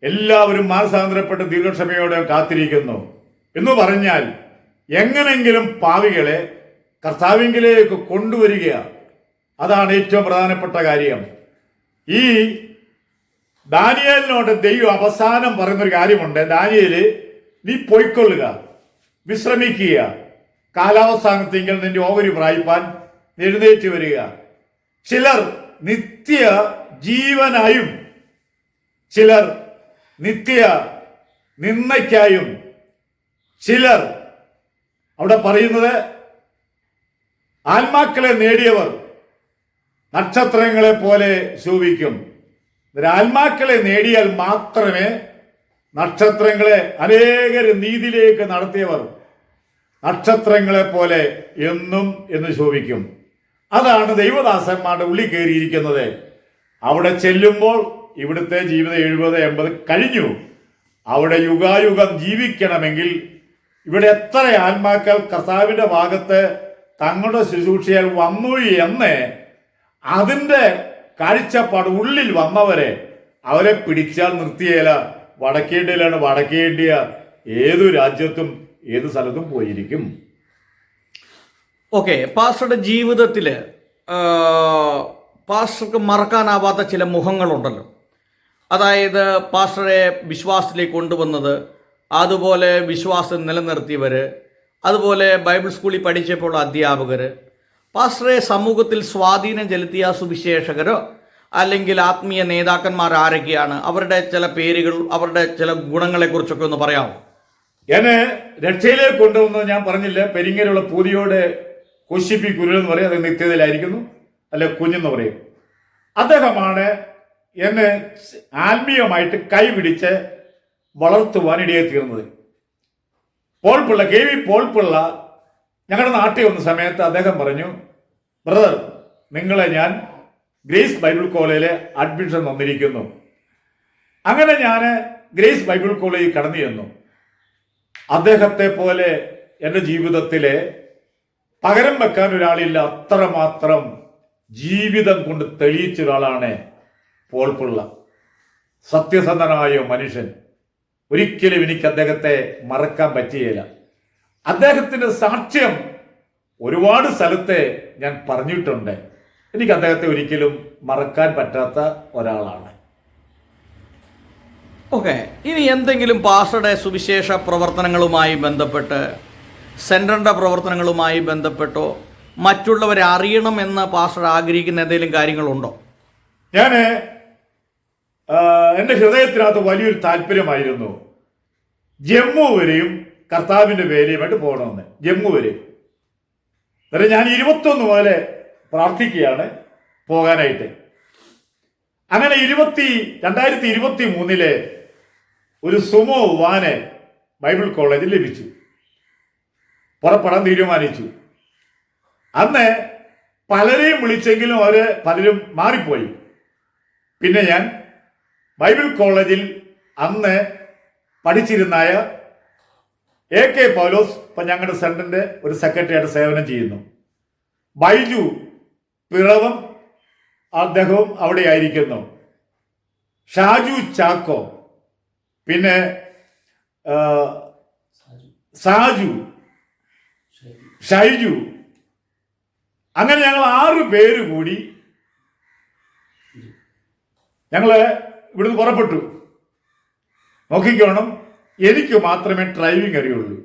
എല്ലാവരും മാനസാന്തരപ്പെട്ട് ദീർഘക്ഷമയോടെ കാത്തിരിക്കുന്നു എന്ന് പറഞ്ഞാൽ എങ്ങനെങ്കിലും പാവികളെ കർത്താവിങ്കിലേക്ക് കൊണ്ടുവരിക, അതാണ് ഏറ്റവും പ്രധാനപ്പെട്ട കാര്യം. ഈ ദാനിയേലിനോട് ദൈവം അവസാനം പറയുന്നൊരു കാര്യമുണ്ട്. ദാനിയേല്, നീ പൊയ്ക്കൊള്ളുക, വിശ്രമിക്കുക, കാലാവസാനത്തെങ്കിൽ നിന്റെ ഓഹരി പ്രാപിപ്പാൻ എഴുന്നേറ്റ് വരിക. ചിലർ നിത്യ ജീവനായും ചിലർ നിത്യ നിന്ദയ്ക്കായും ചിലർ, അവിടെ പറയുന്നത് ആത്മാക്കളെ നേടിയവർ നക്ഷത്രങ്ങളെ പോലെ ശോഭിക്കും. ആത്മാക്കളെ നേടിയാൽ മാത്രമേ നക്ഷത്രങ്ങളെ അനേകർ നീതിയിലേക്ക് നടത്തിയവർ നക്ഷത്രങ്ങളെ പോലെ എന്നും എന്ന് ശോഭിക്കും. അതാണ് ദൈവദാസന്മാരുടെ ഉള്ളിൽ കയറിയിരിക്കുന്നത്. അവിടെ ചെല്ലുമ്പോൾ ഇവിടുത്തെ ജീവിതം 70-80 കഴിഞ്ഞു. അവിടെ യുഗായുഗം ജീവിക്കണമെങ്കിൽ ഇവിടെ എത്ര ആത്മാക്കൾ കർത്താവിന്റെ ഭാഗത്ത് തങ്ങളുടെ ശുശ്രൂഷയാൽ വന്നു എന്ന് അതിൻ്റെ കാഴ്ചപ്പാട് ഉള്ളിൽ വന്നവരെ അവരെ പിടിച്ചാൽ നിർത്തിയേല. വടക്കേണ്ടിയിലാണ് വടക്കേണ്ടിയ ഏതു രാജ്യത്തും ഏത് സ്ഥലത്തും പോയിരിക്കും. ഓക്കെ, പാസ്റ്ററുടെ ജീവിതത്തിൽ പാസ്റ്റർക്ക് മറക്കാനാവാത്ത ചില മുഖങ്ങളുണ്ടല്ലോ. അതായത് പാസ്റ്ററെ വിശ്വാസത്തിലേക്ക് കൊണ്ടുവന്നത്, അതുപോലെ വിശ്വാസം നിലനിർത്തിയവർ, അതുപോലെ ബൈബിൾ സ്കൂളിൽ പഠിച്ചപ്പോൾ അധ്യാപകർ, പാസ്റ്ററെ സമൂഹത്തിൽ സ്വാധീനം ചെലുത്തിയ സുവിശേഷകരോ അല്ലെങ്കിൽ ആത്മീയ നേതാക്കന്മാർ ആരൊക്കെയാണ്? അവരുടെ ചില പേരുകൾ, അവരുടെ ചില ഗുണങ്ങളെക്കുറിച്ചൊക്കെ ഒന്ന് പറയാമോ? എന്നെ രക്ഷയിലേക്ക് കൊണ്ടുവന്നത് ഞാൻ പറഞ്ഞില്ല, പെരിങ്ങലുള്ള പൂതിയോടെ കൊശിപ്പി കുരുളെന്ന് പറയും, അത് നിത്യതയിലായിരിക്കുന്നു, അല്ലെ കുഞ്ഞെന്ന് പറയും. അദ്ദേഹമാണ് എന്നെ ആത്മീയമായിട്ട് കൈപിടിച്ച് വളർത്തുവാൻ ഇടയായി തീർന്നത്. Paul Pillai, K V Paul Pillai ഞങ്ങളുടെ നാട്ടിൽ വന്ന സമയത്ത് അദ്ദേഹം പറഞ്ഞു, ബ്രദർ, നിങ്ങളെ ഞാൻ ഗ്രേസ് ബൈബിൾ കോളേജിൽ അഡ്മിഷൻ തന്നിരിക്കുന്നു. അങ്ങനെ ഞാൻ ഗ്രേസ് ബൈബിൾ കോളേജിൽ കടന്നു ചെന്നു. അദ്ദേഹത്തെ പോലെ എൻ്റെ ജീവിതത്തിലെ പകരം വെക്കാൻ ഒരാളില്ല. അത്രമാത്രം ജീവിതം കൊണ്ട് തെളിയിച്ച ഒരാളാണ് പോൾ പിള്ള. സത്യസന്ധനായ മനുഷ്യൻ. ഒരിക്കലും എനിക്ക് അദ്ദേഹത്തെ മറക്കാൻ പറ്റിയില്ല. അദ്ദേഹത്തിന്റെ സാക്ഷ്യം ഒരുപാട് സ്ഥലത്തെ ഞാൻ പറഞ്ഞിട്ടുണ്ട്. എനിക്ക് അദ്ദേഹത്തെ ഒരിക്കലും മറക്കാൻ പറ്റാത്ത ഒരാളാണ്. ഓക്കെ, ഇനി എന്തെങ്കിലും പാസ്റ്ററുടെ സുവിശേഷ പ്രവർത്തനങ്ങളുമായി ബന്ധപ്പെട്ട്, സെന്ററിന്റെ പ്രവർത്തനങ്ങളുമായി ബന്ധപ്പെട്ടോ മറ്റുള്ളവരെ അറിയണമെന്ന് പാസ്റ്റർ ആഗ്രഹിക്കുന്ന എന്തെങ്കിലും കാര്യങ്ങളുണ്ടോ? ഞാൻ എൻ്റെ ഹൃദയത്തിനകത്ത് വലിയൊരു താല്പര്യമായിരുന്നു ജമ്മു വരെയും കർത്താവിൻ്റെ വേലയുമായിട്ട് പോകണമെന്ന്. ജമ്മു വരെ അന്നേരം ഞാൻ 21 മുതൽ പ്രാർത്ഥിക്കുകയാണ് പോകാനായിട്ട്. അങ്ങനെ 2023 ഒരു സുമോ വാന് ബൈബിൾ കോളേജിൽ ലഭിച്ചു. പുറപ്പെടാൻ തീരുമാനിച്ചു. അന്ന് പലരെയും വിളിച്ചെങ്കിലും പലരും മാറിപ്പോയി. പിന്നെ ഞാൻ ബൈബിൾ കോളേജിൽ അന്ന് പഠിച്ചിരുന്നായ AK പൗലോസ്, ഇപ്പം ഞങ്ങളുടെ സെന്ററിന്റെ ഒരു സെക്രട്ടറിയായിട്ട് സേവനം ചെയ്യുന്നു. ബൈജു പിറവം, അദ്ദേഹവും അവിടെ ആയിരിക്കുന്നു. ഷാജു ചാക്കോ, പിന്നെ ഷൈജു, അങ്ങനെ ഞങ്ങൾ 6 പേര് കൂടി ഞങ്ങള് ഇവിടുന്ന് പുറപ്പെട്ടു. നോക്കിക്കോണം, എനിക്ക് മാത്രമേ ഡ്രൈവിംഗ് അറിയുള്ളൂ.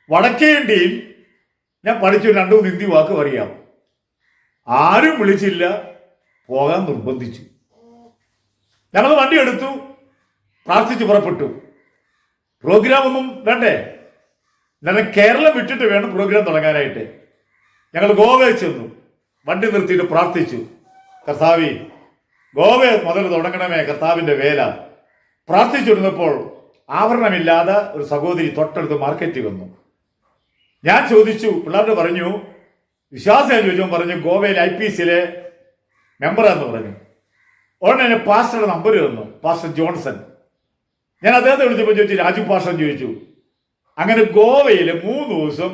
വടക്കേ ഇന്ത്യയിൽ ഞാൻ പഠിച്ചു 2-3 ഹിന്ദി വാക്ക് അറിയാം. ആരും വിളിച്ചില്ല, പോകാൻ നിർബന്ധിച്ചു. ഞങ്ങൾ വണ്ടി എടുത്തു, പ്രാർത്ഥിച്ച് പുറപ്പെട്ടു. പ്രോഗ്രാം ഒന്നും വേണ്ടേ, എന്നാൽ കേരളം വിട്ടിട്ട് വേണം പ്രോഗ്രാം തുടങ്ങാനായിട്ട്. ഞങ്ങൾ ഗോവയിൽ ചെന്നു, വണ്ടി നിർത്തിയിട്ട് പ്രാർത്ഥിച്ചു, കർത്താവേ ഗോവ മുതൽ തുടങ്ങണമേ കർത്താവിൻ്റെ വേല. പ്രാർത്ഥിച്ചിരുന്നപ്പോൾ ആഭരണമില്ലാതെ ഒരു സഹോദരി തൊട്ടടുത്ത് മാർക്കറ്റിൽ വന്നു. ഞാൻ ചോദിച്ചു, പിള്ളേരോട് പറഞ്ഞു, വിശ്വാസം ചോദിച്ചപ്പോൾ പറഞ്ഞു ഗോവയിൽ IPCയിലെ മെമ്പറാന്ന് പറഞ്ഞു. ഉടനെ എന്നെ പാസ്റ്ററുടെ നമ്പർ തന്നു, പാസ്റ്റർ ജോൺസൺ. ഞാൻ അദ്ദേഹത്തെ വിളിച്ചപ്പോൾ ചോദിച്ചു, രാജു പാസ്റ്റർ ചോദിച്ചു. അങ്ങനെ ഗോവയിൽ 3 ദിവസം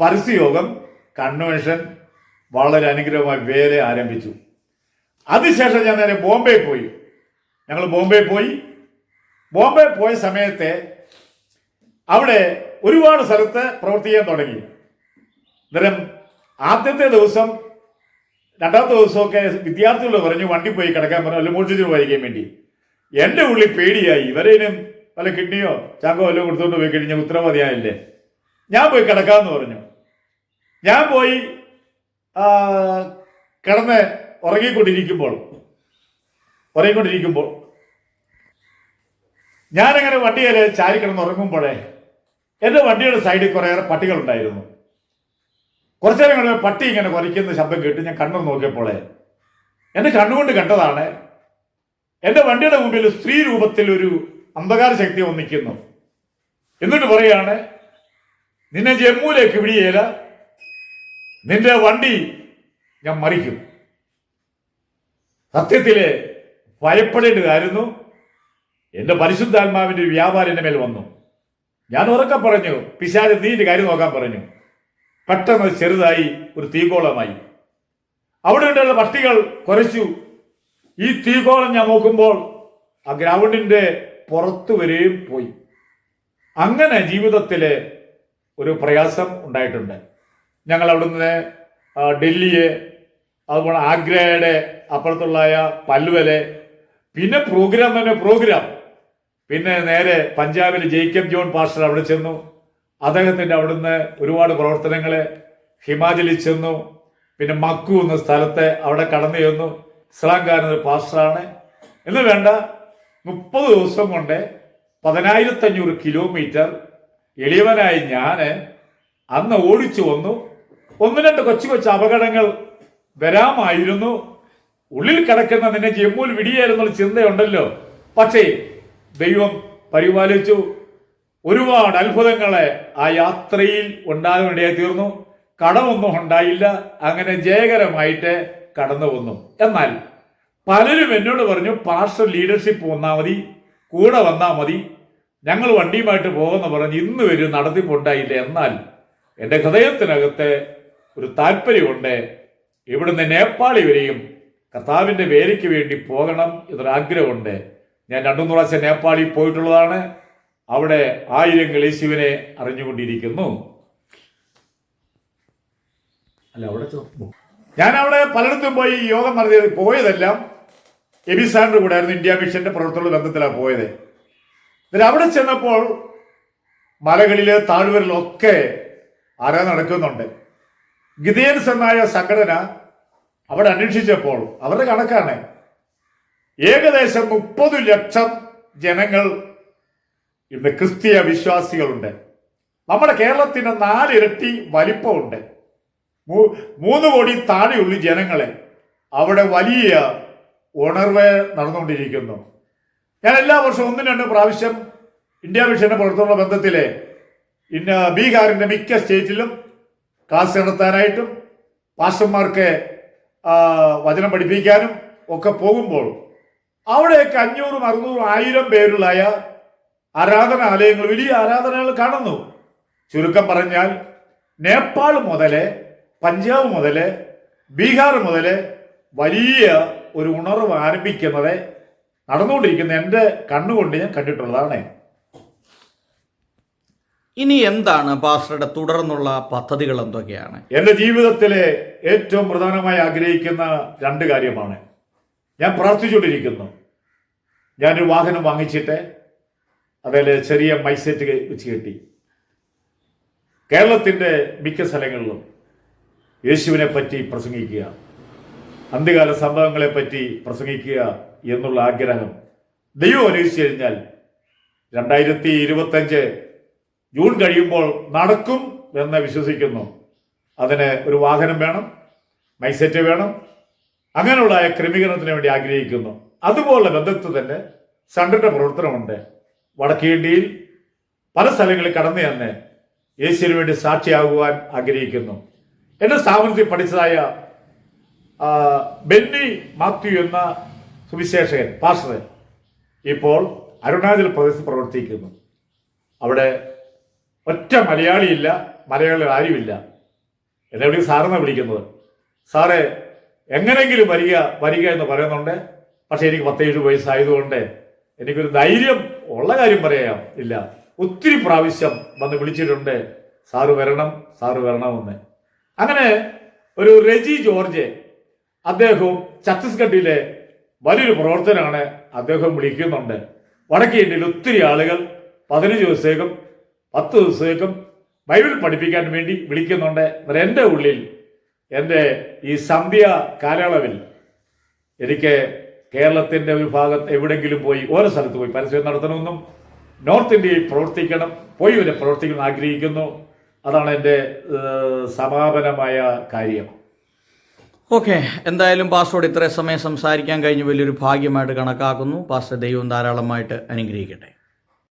പരസ്യയോഗം, കൺവെൻഷൻ, വളരെ അനുഗ്രഹമായി വേല ആരംഭിച്ചു. അതിനുശേഷം ഞാൻ നേരെ ബോംബെ പോയി. ഞങ്ങൾ ബോംബെ പോയ സമയത്ത് അവിടെ ഒരുപാട് സ്ഥലത്ത് പ്രവർത്തിക്കാൻ തുടങ്ങി. അന്നേരം ആദ്യത്തെ ദിവസം, രണ്ടാമത്തെ ദിവസമൊക്കെ വിദ്യാർത്ഥികൾ പറഞ്ഞു വണ്ടി പോയി കിടക്കാൻ പറഞ്ഞു, അല്ല മോഷിച്ചിട്ട് വായിക്കാൻ വേണ്ടി. എൻ്റെ ഉള്ളിൽ പേടിയായി, ഇവരേനും വല്ല കിഡ്നിയോ ചാങ്കോ വല്ലതും കൊടുത്തുകൊണ്ട് പോയി കഴിഞ്ഞാൽ ഉത്തരവാദിയായില്ലേ. ഞാൻ പോയി കിടക്കാമെന്ന് പറഞ്ഞു. ഞാൻ പോയി കിടന്ന് ഉറങ്ങിക്കൊണ്ടിരിക്കുമ്പോൾ ഞാനങ്ങനെ വണ്ടിയിൽ ചാരി കിടന്ന് ഉറങ്ങുമ്പോഴേ എൻ്റെ വണ്ടിയുടെ സൈഡിൽ കുറേയേറെ പട്ടികളുണ്ടായിരുന്നു. കുറച്ചു നേരം കൊണ്ട് പട്ടി ഇങ്ങനെ കുരയ്ക്കുന്ന ശബ്ദം കേട്ട് ഞാൻ കണ്ണു നോക്കിയപ്പോളെ എൻ്റെ കണ്ണുകൊണ്ട് കണ്ടതാണ്, എൻ്റെ വണ്ടിയുടെ മുമ്പിൽ സ്ത്രീ രൂപത്തിൽ ഒരു അന്ധകാര ശക്തി ഒന്നിക്കുന്നു. എന്നിട്ട് പറയാണ്, നിന്നെ ജമ്മുവിലേക്ക് വിടിയേല, നിന്റെ വണ്ടി ഞാൻ മറിക്കും. സത്യത്തില് ഭയപ്പെടേണ്ടതായിരുന്നു. എൻ്റെ പരിശുദ്ധാത്മാവിൻ്റെ ഒരു വ്യാപാരം എൻ്റെ മേൽ വന്നു. ഞാൻ ഉറക്കെ പറഞ്ഞു, പിശാച് നീ എൻ്റെ കാര്യം നോക്കാൻ പറഞ്ഞു. പെട്ടെന്ന് ചെറുതായി ഒരു തീകോളമായി. അവിടെ ഉണ്ടായിരുന്ന പട്ടികൾ കുരച്ചു. ഈ തീകോളം ഞാൻ നോക്കുമ്പോൾ ആ ഗ്രൗണ്ടിന്റെ പുറത്തു വരെയും പോയി. അങ്ങനെ ജീവിതത്തില് ഒരു പ്രയാസം ഉണ്ടായിട്ടുണ്ട്. ഞങ്ങൾ അവിടുന്ന് ഡൽഹിയെ, അതുപോലെ ആഗ്രയുടെ അപ്പുറത്തുള്ളായ പൽവല്, പിന്നെ പ്രോഗ്രാം, പിന്നെ നേരെ പഞ്ചാബിൽ ജേക്കബ് ജോൺ പാസ്റ്റർ അവിടെ ചെന്നു. അദ്ദേഹത്തിൻ്റെ അവിടുന്ന് ഒരുപാട് പ്രവർത്തനങ്ങൾ. ഹിമാചലിൽ ചെന്നു, പിന്നെ മക്കു എന്ന സ്ഥലത്ത് അവിടെ കടന്നു ചെന്നു. ഇസ്ലാംകാരൻ ഒരു പാസ്റ്ററാണ്. എന്ന് വേണ്ട 30 ദിവസം കൊണ്ട് 1500 കിലോമീറ്റർ എളിയവനായി ഞാൻ അന്ന് ഓടിച്ചു വന്നു. 1-2 കൊച്ചു അപകടങ്ങൾ വരാമായിരുന്നു. ഉള്ളിൽ കിടക്കുന്ന നിന്നെ ജമ്മുവിൽ വിടിയായിരുന്നുള്ള ചിന്തയുണ്ടല്ലോ. പക്ഷേ ദൈവം പരിപാലിച്ചു. ഒരുപാട് അത്ഭുതങ്ങളെ ആ യാത്രയിൽ ഉണ്ടാകാനിടയായി തീർന്നു. കടമൊന്നും ഉണ്ടായില്ല. അങ്ങനെ ജയകരമായിട്ട് കടന്നു വന്നു. എന്നാൽ പലരും എന്നോട് പറഞ്ഞു, പാസ്റ്റർ ലീഡർഷിപ്പ് വന്നാൽ മതി, കൂടെ വന്നാൽ മതി, ഞങ്ങൾ വണ്ടിയുമായിട്ട് പോകുമെന്ന് പറഞ്ഞ് ഇന്ന് വരും നടത്തിപ്പുണ്ടായില്ല. എന്നാൽ എൻ്റെ ഹൃദയത്തിനകത്ത് ഒരു താല്പര്യമുണ്ട്. ഇവിടുന്ന് നേപ്പാളി വരെയും കർത്താവിൻ്റെ വേലയ്ക്ക് വേണ്ടി പോകണം എന്നൊരാഗ്രഹമുണ്ട്. ഞാൻ 2-3 പ്രാവശ്യം നേപ്പാളിൽ പോയിട്ടുള്ളതാണ്. അവിടെ 1000 യേശുവിനെ അറിഞ്ഞുകൊണ്ടിരിക്കുന്നു. ഞാൻ അവിടെ പലയിടത്തും പോയി യോഗം നടത്തിയത്. പോയതെല്ലാം എബിസാറിന്റെ കൂടെ ആയിരുന്നു. ഇന്ത്യ മിഷന്റെ പ്രവർത്തന ബന്ധത്തിലാണ് പോയത്. എന്നിട്ട് അവിടെ ചെന്നപ്പോൾ മലകളില് താഴ്വരയിലൊക്കെ ആരാധന നടക്കുന്നുണ്ട്. ഗിദെയൻസ് എന്നായ സംഘടന അവിടെ അന്വേഷിച്ചപ്പോൾ അവരുടെ കണക്കാണ്, ഏകദേശം 30 ലക്ഷം ജനങ്ങൾ ഇന്ന് ക്രിസ്തീയ വിശ്വാസികളുണ്ട്. നമ്മുടെ കേരളത്തിന് 4 ഇരട്ടി വലിപ്പമുണ്ട്. 3 കോടി താഴെയുള്ള ജനങ്ങളെ അവിടെ വലിയ ഉണർവ് നടന്നുകൊണ്ടിരിക്കുന്നു. ഞാൻ എല്ലാ വർഷവും 1-2 പ്രാവശ്യം ഇന്ത്യ മിഷന്റെ പ്രവർത്തന ബന്ധത്തിലെ ബീഹാറിന്റെ മിക്ക സ്റ്റേറ്റിലും ക്ലാസ് നടത്താനായിട്ടും പാസ്റ്റർമാർക്ക് വചനം പഠിപ്പിക്കാനും ഒക്കെ പോകുമ്പോൾ അവിടെയൊക്കെ 500, 600, 1000 പേരുള്ളായ ആരാധനാലയങ്ങൾ, വലിയ ആരാധനകൾ കാണുന്നു. ചുരുക്കം പറഞ്ഞാൽ നേപ്പാൾ മുതല്, പഞ്ചാബ് മുതല്, ബീഹാർ മുതല് വലിയ ഒരു ഉണർവ് ആരംഭിക്കുന്നത് നടന്നുകൊണ്ടിരിക്കുന്ന എൻ്റെ കണ്ണുകൊണ്ട് ഞാൻ കണ്ടിട്ടുള്ളതാണ്. ഇനി എന്താണ് പാസ്റ്ററുടെ തുടർന്നുള്ള പദ്ധതികൾ എന്തൊക്കെയാണ്? എൻ്റെ ജീവിതത്തിലെ ഏറ്റവും പ്രധാനമായി ആഗ്രഹിക്കുന്ന 2 കാര്യമാണ്. ഞാൻ പ്രാർത്ഥിച്ചുകൊണ്ടിരിക്കുന്നു. ഞാനൊരു വാഹനം വാങ്ങിച്ചിട്ട് അതിൽ ചെറിയ മൈസെറ്റ് വെച്ച് കെട്ടി കേരളത്തിൻ്റെ മിക്ക സ്ഥലങ്ങളിലും യേശുവിനെ പറ്റി പ്രസംഗിക്കുക, അന്ത്യകാല സംഭവങ്ങളെ പറ്റി പ്രസംഗിക്കുക എന്നുള്ള ആഗ്രഹം ദൈവം അനുവദിച്ചു കഴിഞ്ഞാൽ 2025 ജൂൺ കഴിയുമ്പോൾ നടക്കും എന്ന് വിശ്വസിക്കുന്നു. അതിന് ഒരു വാഹനം വേണം, മൈസെറ്റ് വേണം, അങ്ങനെയുള്ള ക്രമീകരണത്തിന് വേണ്ടി ആഗ്രഹിക്കുന്നു. അതുപോലുള്ള ബന്ധത്തിൽ തന്നെ സൺഡേയുടെ പ്രവർത്തനമുണ്ട്. വടക്കേ ഇന്ത്യയിൽ പല സ്ഥലങ്ങളിൽ കടന്നു ചെന്ന് യേശുവിന് വേണ്ടി സാക്ഷിയാകുവാൻ ആഗ്രഹിക്കുന്നു. എൻ്റെ സ്ഥാപനത്തിൽ പഠിച്ചതായ ബെന്നി മാത്യു എന്ന സുവിശേഷകൻ പാസ്റ്റർ ഇപ്പോൾ അരുണാചൽ പ്രദേശത്ത് പ്രവർത്തിക്കുന്നു. അവിടെ ഒറ്റ മലയാളിയില്ല, മലയാളികൾ ആരുമില്ല. എന്നെ വിളിച്ച് സാറെന്നാണ് വിളിക്കുന്നത്. സാറേ എങ്ങനെയെങ്കിലും വരിക എന്ന് പറയുന്നുണ്ട്. പക്ഷെ എനിക്ക് 17 വയസ്സായതുകൊണ്ട് എനിക്കൊരു ധൈര്യം ഉള്ള കാര്യം പറയാം ഇല്ല. ഒത്തിരി പ്രാവശ്യം വന്ന് വിളിച്ചിട്ടുണ്ട്, സാറ് വരണമെന്ന്. അങ്ങനെ ഒരു റെജി ജോർജ്, അദ്ദേഹവും ഛത്തീസ്ഗഡിലെ വലിയൊരു പ്രവർത്തനമാണ്. അദ്ദേഹം വിളിക്കുന്നുണ്ട്. വടക്കേ ഇന്ത്യയിൽ ഒത്തിരി ആളുകൾ 15 ദിവസത്തേക്കും 10 ദിവസത്തേക്കും ബൈബിൾ പഠിപ്പിക്കാൻ വേണ്ടി വിളിക്കുന്നുണ്ട്. എൻ്റെ ഉള്ളിൽ എൻ്റെ ഈ സന്ധ്യ കാലയളവിൽ എനിക്ക് കേരളത്തിൻ്റെ ഒരു ഭാഗത്ത് എവിടെയെങ്കിലും പോയി ഓരോ സ്ഥലത്ത് പോയി പരസ്യം നടത്തണമെന്നും നോർത്ത് ഇന്ത്യയിൽ പ്രവർത്തിക്കണം ആഗ്രഹിക്കുന്നു. അതാണ് എൻ്റെ സമാപനമായ കാര്യം. ഓക്കെ, എന്തായാലും പാസ്റ്ററോട് ഇത്രയും സമയം സംസാരിക്കാൻ കഴിഞ്ഞ് വലിയൊരു ഭാഗ്യമായിട്ട് കണക്കാക്കുന്നു. പാസ്റ്റർ ദൈവം ധാരാളമായിട്ട് അനുഗ്രഹിക്കട്ടെ.